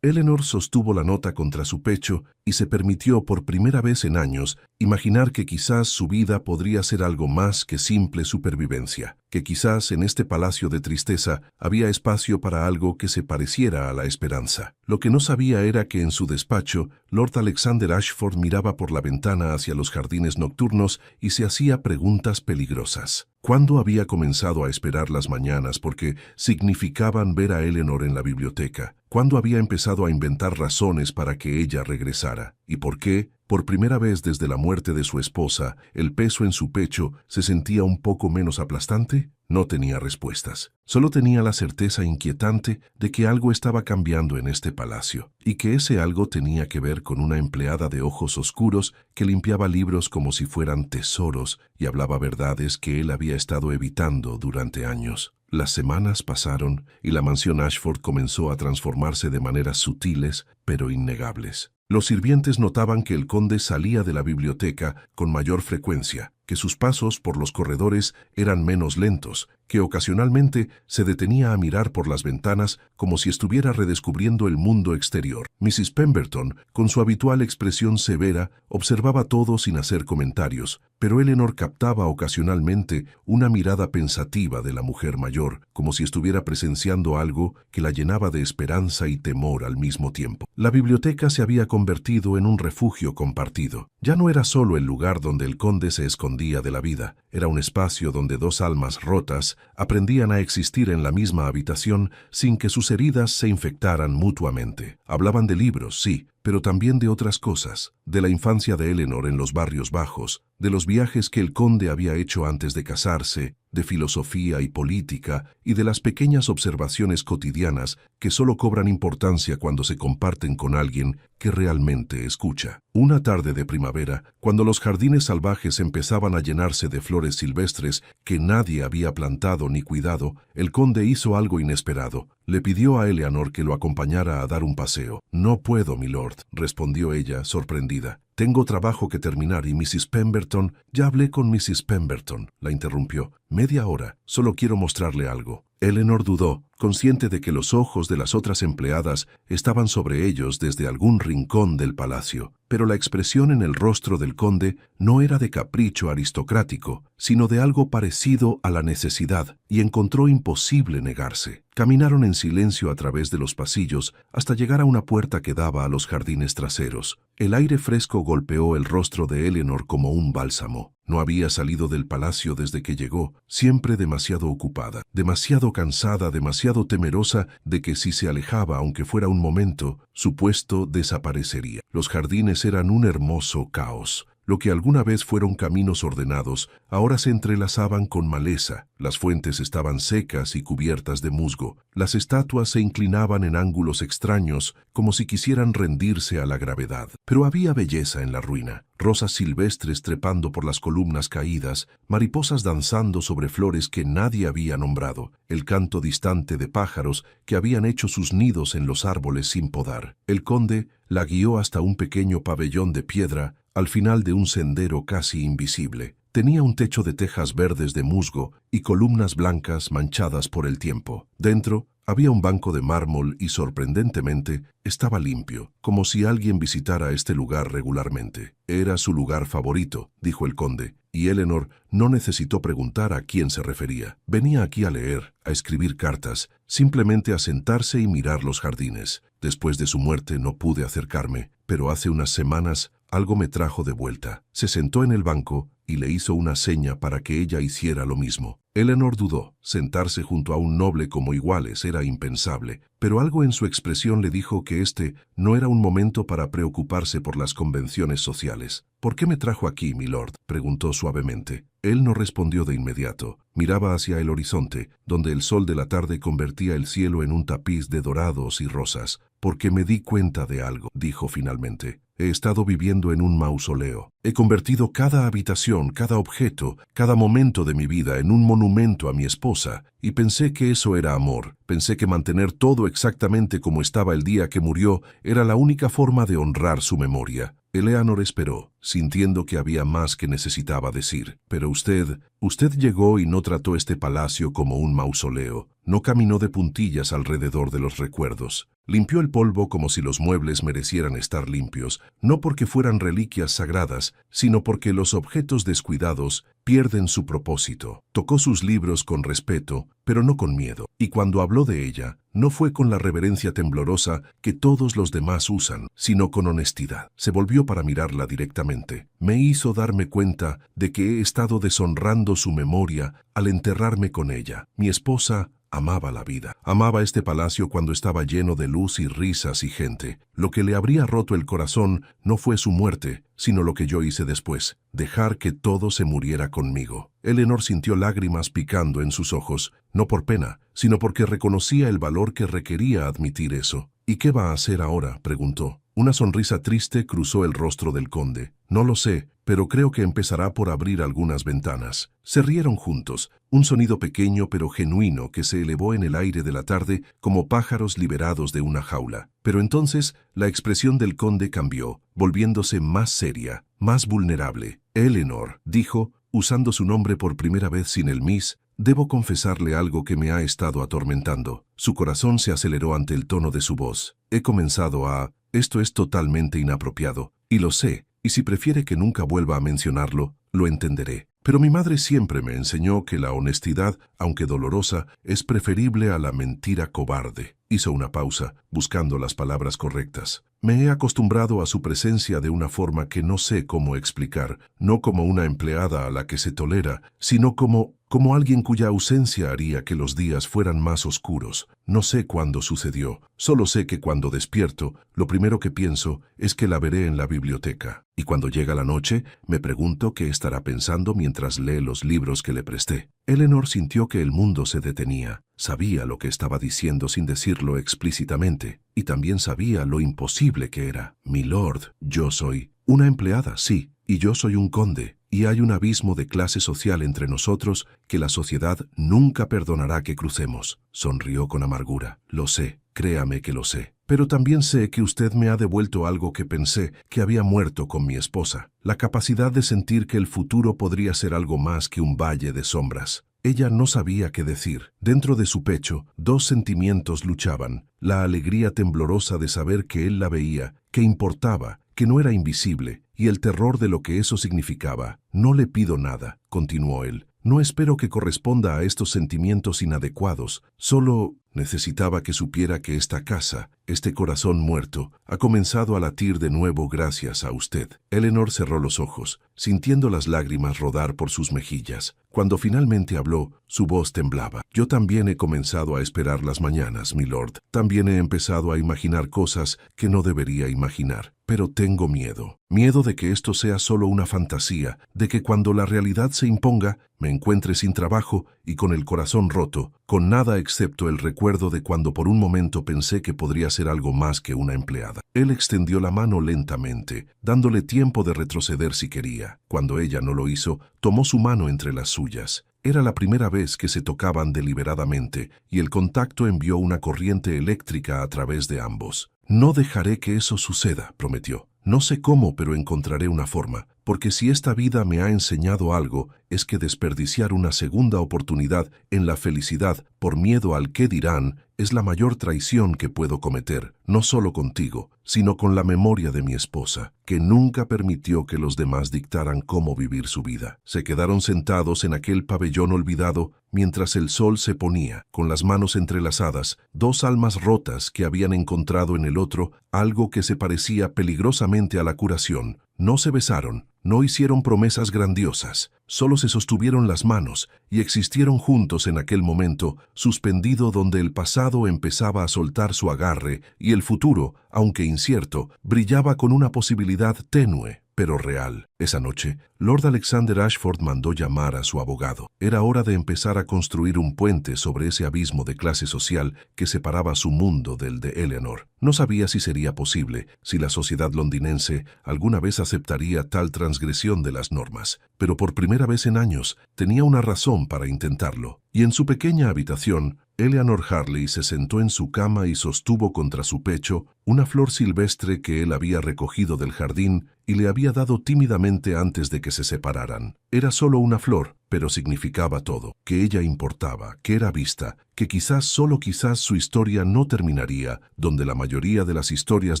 Eleanor sostuvo la nota contra su pecho y se permitió por primera vez en años imaginar que quizás su vida podría ser algo más que simple supervivencia, que quizás en este palacio de tristeza había espacio para algo que se pareciera a la esperanza. Lo que no sabía era que en su despacho, Lord Alexander Ashford miraba por la ventana hacia los jardines nocturnos y se hacía preguntas peligrosas. ¿Cuándo había comenzado a esperar las mañanas porque significaban ver a Eleanor en la biblioteca? ¿Cuándo había empezado a inventar razones para que ella regresara? ¿Y por qué? Por primera vez desde la muerte de su esposa, el peso en su pecho se sentía un poco menos aplastante. No tenía respuestas. Solo tenía la certeza inquietante de que algo estaba cambiando en este palacio, y que ese algo tenía que ver con una empleada de ojos oscuros que limpiaba libros como si fueran tesoros y hablaba verdades que él había estado evitando durante años. Las semanas pasaron y la mansión Ashford comenzó a transformarse de maneras sutiles pero innegables. Los sirvientes notaban que el conde salía de la biblioteca con mayor frecuencia, que sus pasos por los corredores eran menos lentos, que ocasionalmente se detenía a mirar por las ventanas como si estuviera redescubriendo el mundo exterior. Mrs. Pemberton, con su habitual expresión severa, observaba todo sin hacer comentarios, pero Eleanor captaba ocasionalmente una mirada pensativa de la mujer mayor, como si estuviera presenciando algo que la llenaba de esperanza y temor al mismo tiempo. La biblioteca se había convertido en un refugio compartido. Ya no era solo el lugar donde el conde se escondía de la vida, era un espacio donde 2 almas rotas aprendían a existir en la misma habitación sin que sus heridas se infectaran mutuamente. Hablaban de libros, sí, pero también de otras cosas, de la infancia de Eleanor en los barrios bajos, de los viajes que el conde había hecho antes de casarse, de filosofía y política, y de las pequeñas observaciones cotidianas que solo cobran importancia cuando se comparten con alguien que realmente escucha. Una tarde de primavera, cuando los jardines salvajes empezaban a llenarse de flores silvestres que nadie había plantado ni cuidado, el conde hizo algo inesperado. Le pidió a Eleanor que lo acompañara a dar un paseo. «No puedo, milord», respondió ella, sorprendida. «Tengo trabajo que terminar y Mrs. Pemberton...» «Ya hablé con Mrs. Pemberton», la interrumpió. «Media hora. Solo quiero mostrarle algo». Eleanor dudó, consciente de que los ojos de las otras empleadas estaban sobre ellos desde algún rincón del palacio. Pero la expresión en el rostro del conde no era de capricho aristocrático, sino de algo parecido a la necesidad, y encontró imposible negarse. Caminaron en silencio a través de los pasillos hasta llegar a una puerta que daba a los jardines traseros. El aire fresco golpeó el rostro de Eleanor como un bálsamo. No había salido del palacio desde que llegó, siempre demasiado ocupada, demasiado cansada, demasiado temerosa de que si se alejaba, aunque fuera un momento, su puesto desaparecería. Los jardines eran un hermoso caos. Lo que alguna vez fueron caminos ordenados, ahora se entrelazaban con maleza. Las fuentes estaban secas y cubiertas de musgo. Las estatuas se inclinaban en ángulos extraños, como si quisieran rendirse a la gravedad. Pero había belleza en la ruina. Rosas silvestres trepando por las columnas caídas, mariposas danzando sobre flores que nadie había nombrado, el canto distante de pájaros que habían hecho sus nidos en los árboles sin podar. El conde la guió hasta un pequeño pabellón de piedra, al final de un sendero casi invisible. Tenía un techo de tejas verdes de musgo y columnas blancas manchadas por el tiempo. Dentro había un banco de mármol y, sorprendentemente, estaba limpio, como si alguien visitara este lugar regularmente. Era su lugar favorito, dijo el conde, y Eleanor no necesitó preguntar a quién se refería. Venía aquí a leer, a escribir cartas, simplemente a sentarse y mirar los jardines. Después de su muerte no pude acercarme, pero hace unas semanas algo me trajo de vuelta. Se sentó en el banco y le hizo una seña para que ella hiciera lo mismo. Eleanor dudó. Sentarse junto a un noble como iguales era impensable, pero algo en su expresión le dijo que este no era un momento para preocuparse por las convenciones sociales. «¿Por qué me trajo aquí, milord?», preguntó suavemente. Él no respondió de inmediato. Miraba hacia el horizonte, donde el sol de la tarde convertía el cielo en un tapiz de dorados y rosas. «Porque me di cuenta de algo», dijo finalmente. «He estado viviendo en un mausoleo. He convertido cada habitación, cada objeto, cada momento de mi vida en un monumento a mi esposa, y pensé que eso era amor. Pensé que mantener todo exactamente como estaba el día que murió era la única forma de honrar su memoria». Eleanor esperó, sintiendo que había más que necesitaba decir. «Pero usted llegó y no trató este palacio como un mausoleo. No caminó de puntillas alrededor de los recuerdos. Limpió el polvo como si los muebles merecieran estar limpios, no porque fueran reliquias sagradas, sino porque los objetos descuidados pierden su propósito. Tocó sus libros con respeto, pero no con miedo, y cuando habló de ella, no fue con la reverencia temblorosa que todos los demás usan, sino con honestidad. Se volvió para mirarla directamente. Me hizo darme cuenta de que he estado deshonrando su memoria al enterrarme con ella. Mi esposa amaba la vida. Amaba este palacio cuando estaba lleno de luz y risas y gente. Lo que le habría roto el corazón no fue su muerte, sino lo que yo hice después, dejar que todo se muriera conmigo». Eleanor sintió lágrimas picando en sus ojos, no por pena, sino porque reconocía el valor que requería admitir eso. «¿Y qué va a hacer ahora?», preguntó. Una sonrisa triste cruzó el rostro del conde. «No lo sé, pero creo que empezará por abrir algunas ventanas». Se rieron juntos, un sonido pequeño pero genuino que se elevó en el aire de la tarde como pájaros liberados de una jaula. Pero entonces la expresión del conde cambió, volviéndose más seria, más vulnerable. «Eleanor», dijo, usando su nombre por primera vez sin el Miss, «debo confesarle algo que me ha estado atormentando». Su corazón se aceleró ante el tono de su voz. «He comenzado a... Esto es totalmente inapropiado, y lo sé, y si prefiere que nunca vuelva a mencionarlo, lo entenderé. Pero mi madre siempre me enseñó que la honestidad, aunque dolorosa, es preferible a la mentira cobarde». Hizo una pausa, buscando las palabras correctas. «Me he acostumbrado a su presencia de una forma que no sé cómo explicar, no como una empleada a la que se tolera, sino como como alguien cuya ausencia haría que los días fueran más oscuros. No sé cuándo sucedió, solo sé que cuando despierto, lo primero que pienso es que la veré en la biblioteca. Y cuando llega la noche, me pregunto qué estará pensando mientras lee los libros que le presté. Eleanor sintió que el mundo se detenía. Sabía lo que estaba diciendo sin decirlo explícitamente, y también sabía lo imposible que era. Milord, yo soy una empleada, sí, y yo soy un conde, y hay un abismo de clase social entre nosotros que la sociedad nunca perdonará que crucemos. Sonrió con amargura. Lo sé, créame que lo sé. Pero también sé que usted me ha devuelto algo que pensé que había muerto con mi esposa, la capacidad de sentir que el futuro podría ser algo más que un valle de sombras. Ella no sabía qué decir. Dentro de su pecho, dos sentimientos luchaban: la alegría temblorosa de saber que él la veía, que importaba, que no era invisible, y el terror de lo que eso significaba. No le pido nada, continuó él. No espero que corresponda a estos sentimientos inadecuados, solo necesitaba que supiera que esta casa, este corazón muerto, ha comenzado a latir de nuevo gracias a usted. Eleanor cerró los ojos, sintiendo las lágrimas rodar por sus mejillas. Cuando finalmente habló, su voz temblaba. Yo también he comenzado a esperar las mañanas, milord. También he empezado a imaginar cosas que no debería imaginar. Pero tengo miedo. Miedo de que esto sea solo una fantasía, de que cuando la realidad se imponga, me encuentre sin trabajo y con el corazón roto, con nada excepto el recuerdo de cuando por un momento pensé que podría ser algo más que una empleada. Él extendió la mano lentamente, dándole tiempo de retroceder si quería. Cuando ella no lo hizo, tomó su mano entre las suyas. Era la primera vez que se tocaban deliberadamente, y el contacto envió una corriente eléctrica a través de ambos. No dejaré que eso suceda, prometió. No sé cómo, pero encontraré una forma, porque si esta vida me ha enseñado algo, es que desperdiciar una segunda oportunidad en la felicidad por miedo al qué dirán es la mayor traición que puedo cometer, no solo contigo, sino con la memoria de mi esposa, que nunca permitió que los demás dictaran cómo vivir su vida. Se quedaron sentados en aquel pabellón olvidado mientras el sol se ponía, con las manos entrelazadas, dos almas rotas que habían encontrado en el otro algo que se parecía peligrosamente a la curación. No se besaron, no hicieron promesas grandiosas, solo se sostuvieron las manos y existieron juntos en aquel momento, suspendido donde el pasado empezaba a soltar su agarre y el futuro, aunque incierto, brillaba con una posibilidad tenue, pero real. Esa noche, Lord Alexander Ashford mandó llamar a su abogado. Era hora de empezar a construir un puente sobre ese abismo de clase social que separaba su mundo del de Eleanor. No sabía si sería posible, si la sociedad londinense alguna vez aceptaría tal transgresión de las normas, pero por primera vez en años tenía una razón para intentarlo. Y en su pequeña habitación, Eleanor Harley se sentó en su cama y sostuvo contra su pecho una flor silvestre que él había recogido del jardín y le había dado tímidamente antes de que se separaran. Era solo una flor, pero significaba todo, que ella importaba, que era vista, que quizás, solo quizás, su historia no terminaría donde la mayoría de las historias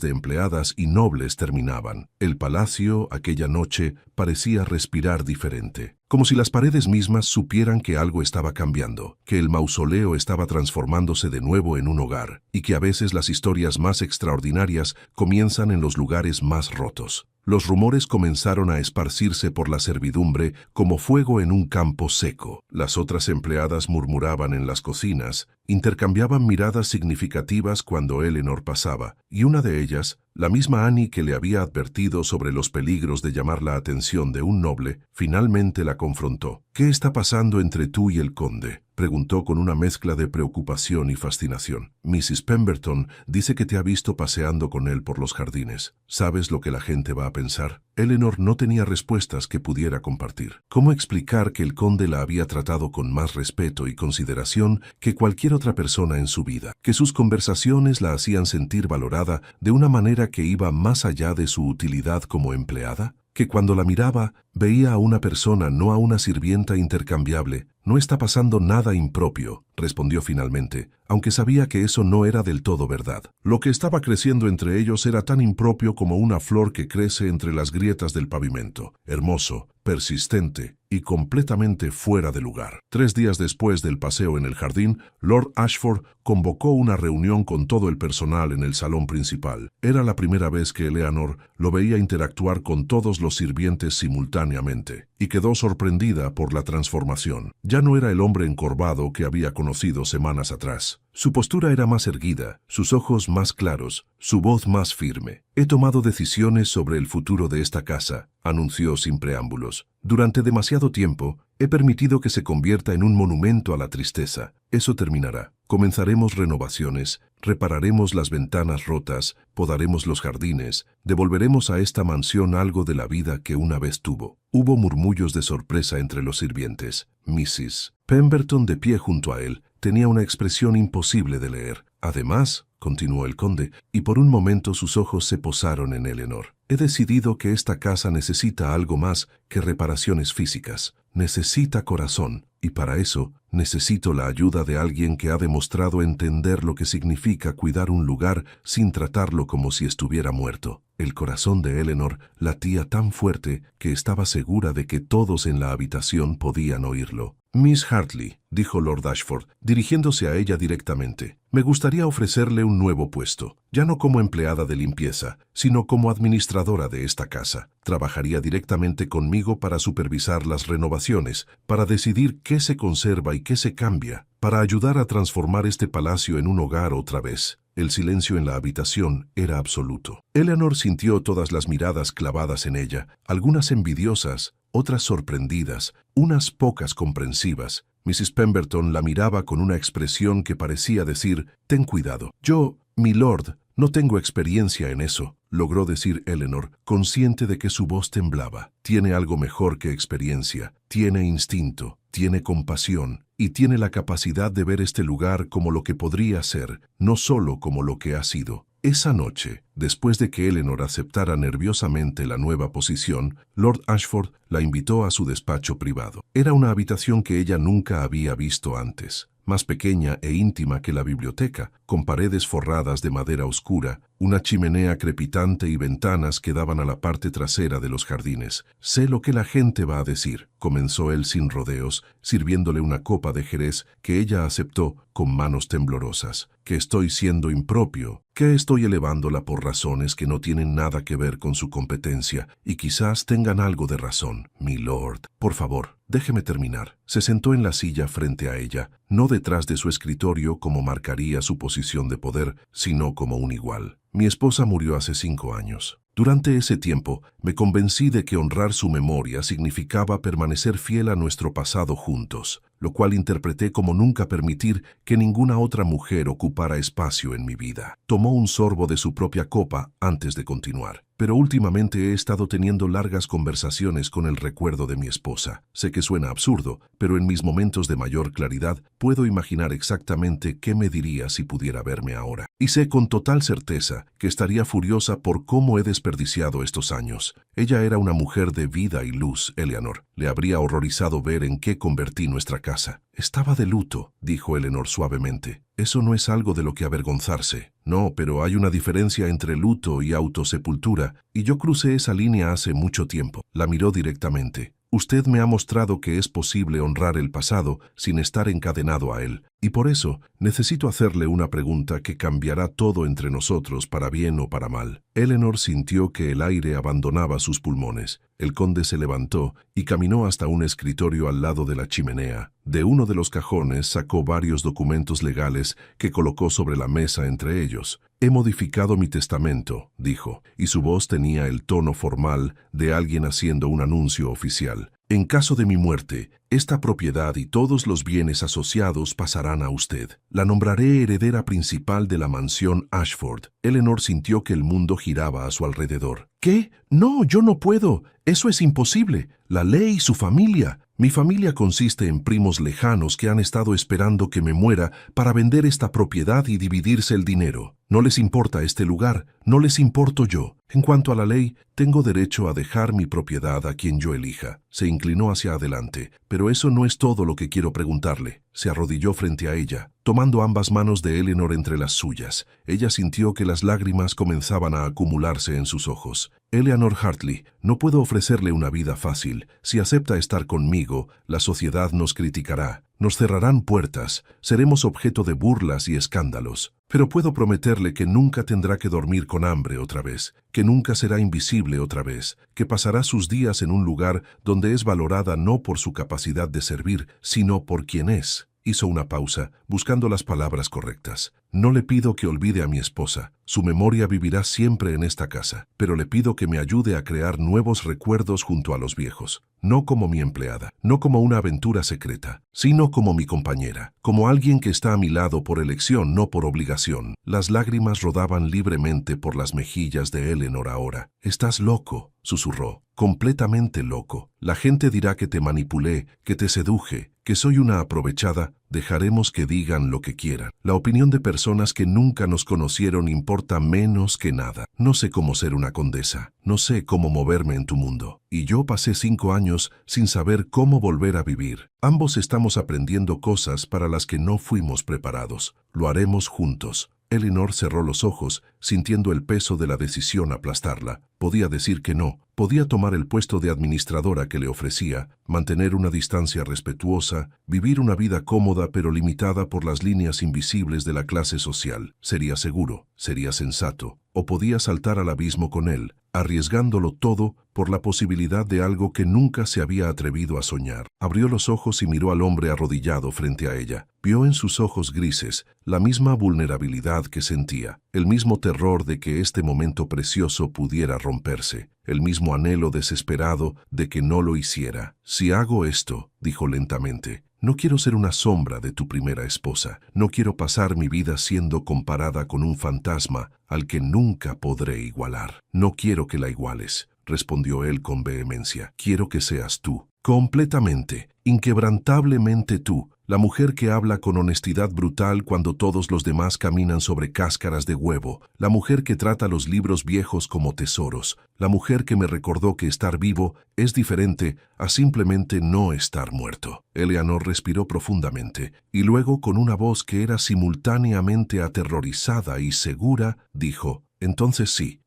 de empleadas y nobles terminaban. El palacio, aquella noche, parecía respirar diferente, como si las paredes mismas supieran que algo estaba cambiando, que el mausoleo estaba transformándose de nuevo en un hogar, y que a veces las historias más extraordinarias comienzan en los lugares más rotos. Los rumores comenzaron a esparcirse por la servidumbre como fuego en un campo seco. Las otras empleadas murmuraban en las cocinas, intercambiaban miradas significativas cuando Eleanor pasaba, y una de ellas, la misma Annie que le había advertido sobre los peligros de llamar la atención de un noble, finalmente la confrontó. «¿Qué está pasando entre tú y el conde?», preguntó con una mezcla de preocupación y fascinación. «Mrs. Pemberton dice que te ha visto paseando con él por los jardines. ¿Sabes lo que la gente va a pensar?». Eleanor no tenía respuestas que pudiera compartir. ¿Cómo explicar que el conde la había tratado con más respeto y consideración que cualquier otra persona en su vida? Que sus conversaciones la hacían sentir valorada de una manera que iba más allá de su utilidad como empleada? Que cuando la miraba, veía a una persona, no a una sirvienta intercambiable. «No está pasando nada impropio», respondió finalmente, aunque sabía que eso no era del todo verdad. Lo que estaba creciendo entre ellos era tan impropio como una flor que crece entre las grietas del pavimento, hermoso, persistente y completamente fuera de lugar. 3 días después del paseo en el jardín, Lord Ashford convocó una reunión con todo el personal en el salón principal. Era la primera vez que Eleanor lo veía interactuar con todos los sirvientes simultáneamente. y quedó sorprendida por la transformación. Ya no era el hombre encorvado que había conocido semanas atrás. Su postura era más erguida, sus ojos más claros, su voz más firme. «He tomado decisiones sobre el futuro de esta casa», anunció sin preámbulos. «Durante demasiado tiempo he permitido que se convierta en un monumento a la tristeza. Eso terminará. Comenzaremos renovaciones, repararemos las ventanas rotas, podaremos los jardines, devolveremos a esta mansión algo de la vida que una vez tuvo». Hubo murmullos de sorpresa entre los sirvientes. Mrs. Pemberton, de pie junto a él, tenía una expresión imposible de leer. «Además», continuó el conde, y por un momento sus ojos se posaron en Eleanor, «he decidido que esta casa necesita algo más que reparaciones físicas. Necesita corazón, y para eso necesito la ayuda de alguien que ha demostrado entender lo que significa cuidar un lugar sin tratarlo como si estuviera muerto». El corazón de Eleanor latía tan fuerte que estaba segura de que todos en la habitación podían oírlo. «Miss Hartley», dijo Lord Ashford, dirigiéndose a ella directamente, «me gustaría ofrecerle un nuevo puesto, ya no como empleada de limpieza, sino como administradora de esta casa. Trabajaría directamente conmigo para supervisar las renovaciones, para decidir qué se conserva y qué se cambia, para ayudar a transformar este palacio en un hogar otra vez». El silencio en la habitación era absoluto. Eleanor sintió todas las miradas clavadas en ella, algunas envidiosas, otras sorprendidas, unas pocas comprensivas. Mrs. Pemberton la miraba con una expresión que parecía decir: «Ten cuidado». «Yo, milord, no tengo experiencia en eso», logró decir Eleanor, consciente de que su voz temblaba. «Tiene algo mejor que experiencia, tiene instinto, tiene compasión, y tiene la capacidad de ver este lugar como lo que podría ser, no solo como lo que ha sido». Esa noche, después de que Eleanor aceptara nerviosamente la nueva posición, Lord Ashford la invitó a su despacho privado. Era una habitación que ella nunca había visto antes, más pequeña e íntima que la biblioteca, con paredes forradas de madera oscura, una chimenea crepitante y ventanas que daban a la parte trasera de los jardines. «Sé lo que la gente va a decir», comenzó él sin rodeos, sirviéndole una copa de jerez que ella aceptó con manos temblorosas. «Que estoy siendo impropio, que estoy elevándola por razones que no tienen nada que ver con su competencia, y quizás tengan algo de razón. Mi lord, por favor, déjeme terminar». Se sentó en la silla frente a ella, no detrás de su escritorio como marcaría su posición de poder, sino como un igual. «Mi esposa murió hace 5 años. Durante ese tiempo, me convencí de que honrar su memoria significaba permanecer fiel a nuestro pasado juntos, lo cual interpreté como nunca permitir que ninguna otra mujer ocupara espacio en mi vida». Tomó un sorbo de su propia copa antes de continuar. «Pero últimamente he estado teniendo largas conversaciones con el recuerdo de mi esposa. Sé que suena absurdo, pero en mis momentos de mayor claridad puedo imaginar exactamente qué me diría si pudiera verme ahora. Y sé con total certeza que estaría furiosa por cómo he desperdiciado estos años. Ella era una mujer de vida y luz, Eleanor. Le habría horrorizado ver en qué convertí nuestra casa». «Estaba de luto», dijo Eleanor suavemente. «Eso no es algo de lo que avergonzarse». «No, pero hay una diferencia entre luto y autosepultura, y yo crucé esa línea hace mucho tiempo». La miró directamente. «Usted me ha mostrado que es posible honrar el pasado sin estar encadenado a él, y por eso necesito hacerle una pregunta que cambiará todo entre nosotros para bien o para mal». Eleanor sintió que el aire abandonaba sus pulmones. El conde se levantó y caminó hasta un escritorio al lado de la chimenea. De uno de los cajones sacó varios documentos legales que colocó sobre la mesa entre ellos. «He modificado mi testamento», dijo, y su voz tenía el tono formal de alguien haciendo un anuncio oficial. «En caso de mi muerte, esta propiedad y todos los bienes asociados pasarán a usted. La nombraré heredera principal de la mansión Ashford». Eleanor sintió que el mundo giraba a su alrededor. «¿Qué? No, yo no puedo. Eso es imposible. La ley y su familia. Mi familia consiste en primos lejanos que han estado esperando que me muera para vender esta propiedad y dividirse el dinero. No les importa este lugar, no les importo yo. En cuanto a la ley, tengo derecho a dejar mi propiedad a quien yo elija». Se inclinó hacia adelante. «Pero eso no es todo lo que quiero preguntarle». Se arrodilló frente a ella, tomando ambas manos de Eleanor entre las suyas. Ella sintió que las lágrimas comenzaban a acumularse en sus ojos. «Eleanor Hartley, no puedo ofrecerle una vida fácil. Si acepta estar conmigo, la sociedad nos criticará. Nos cerrarán puertas, seremos objeto de burlas y escándalos. Pero puedo prometerle que nunca tendrá que dormir con hambre otra vez, que nunca será invisible otra vez, que pasará sus días en un lugar donde es valorada no por su capacidad de servir, sino por quien es. Hizo una pausa, buscando las palabras correctas. No le pido que olvide a mi esposa. Su memoria vivirá siempre en esta casa, pero le pido que me ayude a crear nuevos recuerdos junto a los viejos. No como mi empleada, no como una aventura secreta, sino como mi compañera, como alguien que está a mi lado por elección, no por obligación. Las lágrimas rodaban libremente por las mejillas de Eleanor ahora. «Estás loco», susurró, «completamente loco. La gente dirá que te manipulé, que te seduje, que soy una aprovechada. Dejaremos que digan lo que quieran. La opinión de personas que nunca nos conocieron importa menos que nada. No sé cómo ser una condesa, no sé cómo moverme en tu mundo. Y yo pasé 5 años sin saber cómo volver a vivir. Ambos estamos aprendiendo cosas para las que no fuimos preparados. Lo haremos juntos». Eleanor cerró los ojos, sintiendo el peso de la decisión aplastarla. Podía decir que no, podía tomar el puesto de administradora que le ofrecía, mantener una distancia respetuosa, vivir una vida cómoda pero limitada por las líneas invisibles de la clase social. Sería seguro, sería sensato, o podía saltar al abismo con él, arriesgándolo todo por la posibilidad de algo que nunca se había atrevido a soñar. Abrió los ojos y miró al hombre arrodillado frente a ella. Vio en sus ojos grises la misma vulnerabilidad que sentía, el mismo terror de que este momento precioso pudiera romperse, el mismo anhelo desesperado de que no lo hiciera. «Si hago esto», dijo lentamente, «no quiero ser una sombra de tu primera esposa. No quiero pasar mi vida siendo comparada con un fantasma al que nunca podré igualar. No quiero que la iguales», respondió él con vehemencia. «Quiero que seas tú, completamente, inquebrantablemente tú, la mujer que habla con honestidad brutal cuando todos los demás caminan sobre cáscaras de huevo, la mujer que trata los libros viejos como tesoros, la mujer que me recordó que estar vivo es diferente a simplemente no estar muerto». Eleanor respiró profundamente y luego, con una voz que era simultáneamente aterrorizada y segura, dijo: «Entonces sí,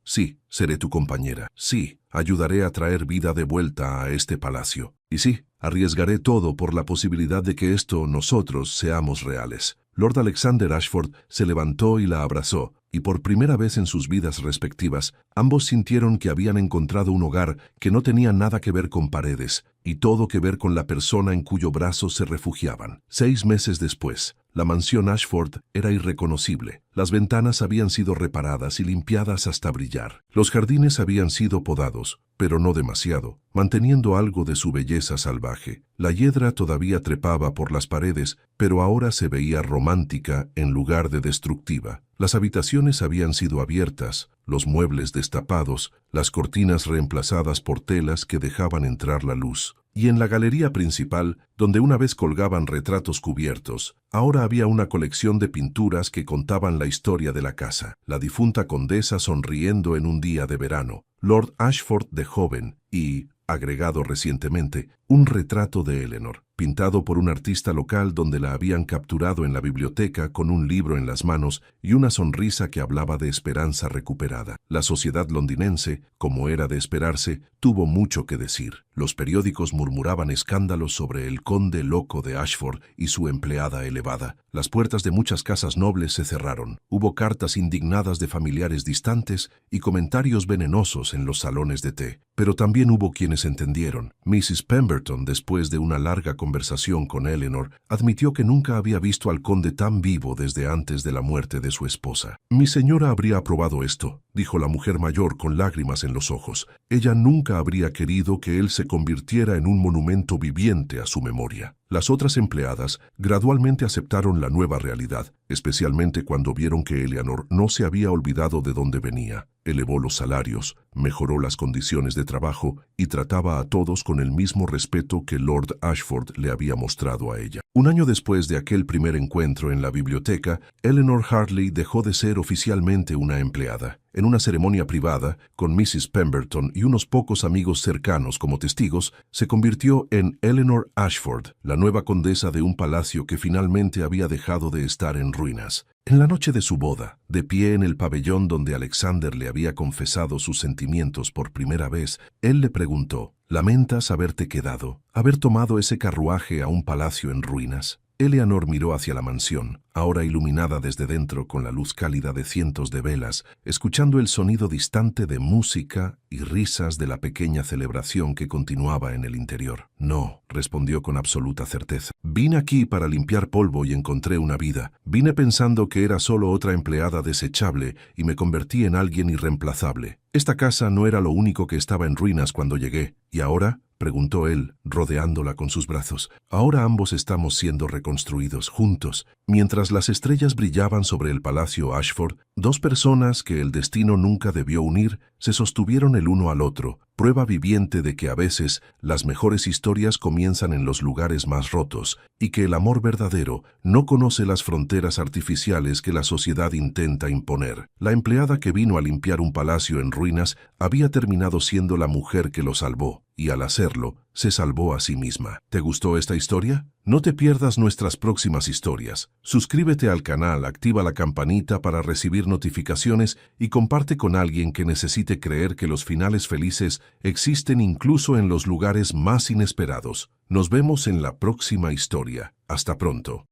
seré tu compañera. Sí, ayudaré a traer vida de vuelta a este palacio. Y sí, arriesgaré todo por la posibilidad de que nosotros seamos reales». Lord Alexander Ashford se levantó y la abrazó, y por primera vez en sus vidas respectivas, ambos sintieron que habían encontrado un hogar que no tenía nada que ver con paredes, y todo que ver con la persona en cuyo brazo se refugiaban. 6 meses después, la mansión Ashford era irreconocible. Las ventanas habían sido reparadas y limpiadas hasta brillar. Los jardines habían sido podados, pero no demasiado, manteniendo algo de su belleza salvaje. La hiedra todavía trepaba por las paredes, pero ahora se veía romántica en lugar de destructiva. Las habitaciones habían sido abiertas, los muebles destapados, las cortinas reemplazadas por telas que dejaban entrar la luz. Y en la galería principal, donde una vez colgaban retratos cubiertos, ahora había una colección de pinturas que contaban la historia de la casa. La difunta condesa sonriendo en un día de verano, Lord Ashford de joven y, agregado recientemente, un retrato de Eleanor, pintado por un artista local donde la habían capturado en la biblioteca con un libro en las manos y una sonrisa que hablaba de esperanza recuperada. La sociedad londinense, como era de esperarse, tuvo mucho que decir. Los periódicos murmuraban escándalos sobre el conde loco de Ashford y su empleada elevada. Las puertas de muchas casas nobles se cerraron. Hubo cartas indignadas de familiares distantes y comentarios venenosos en los salones de té. Pero también hubo quienes entendieron. Mrs. Pemberton, después de una larga conversación con Eleanor, admitió que nunca había visto al conde tan vivo desde antes de la muerte de su esposa. «Mi señora habría aprobado esto», dijo la mujer mayor con lágrimas en los ojos. «Ella nunca habría querido que él se convirtiera en un monumento viviente a su memoria». Las otras empleadas gradualmente aceptaron la nueva realidad, especialmente cuando vieron que Eleanor no se había olvidado de dónde venía. Elevó los salarios, mejoró las condiciones de trabajo y trataba a todos con el mismo respeto que Lord Ashford le había mostrado a ella. Un año después de aquel primer encuentro en la biblioteca, Eleanor Hartley dejó de ser oficialmente una empleada. En una ceremonia privada, con Mrs. Pemberton y unos pocos amigos cercanos como testigos, se convirtió en Eleanor Ashford, la nueva condesa de un palacio que finalmente había dejado de estar en ruinas. En la noche de su boda, de pie en el pabellón donde Alexander le había confesado sus sentimientos por primera vez, él le preguntó: «¿Lamentas haberte quedado, haber tomado ese carruaje a un palacio en ruinas?». Eleanor miró hacia la mansión, ahora iluminada desde dentro con la luz cálida de cientos de velas, escuchando el sonido distante de música y risas de la pequeña celebración que continuaba en el interior. No, respondió con absoluta certeza. Vine aquí para limpiar polvo y encontré una vida. Vine pensando que era solo otra empleada desechable y me convertí en alguien irreemplazable. Esta casa no era lo único que estaba en ruinas cuando llegué. ¿Y ahora?, preguntó él, rodeándola con sus brazos. Ahora ambos estamos siendo reconstruidos juntos. Mientras las estrellas brillaban sobre el palacio Ashford, dos personas que el destino nunca debió unir se sostuvieron el uno al otro, prueba viviente de que a veces las mejores historias comienzan en los lugares más rotos y que el amor verdadero no conoce las fronteras artificiales que la sociedad intenta imponer. La empleada que vino a limpiar un palacio en ruinas había terminado siendo la mujer que lo salvó, y al hacerlo, se salvó a sí misma. ¿Te gustó esta historia? No te pierdas nuestras próximas historias. Suscríbete al canal, activa la campanita para recibir notificaciones y comparte con alguien que necesite creer que los finales felices existen incluso en los lugares más inesperados. Nos vemos en la próxima historia. Hasta pronto.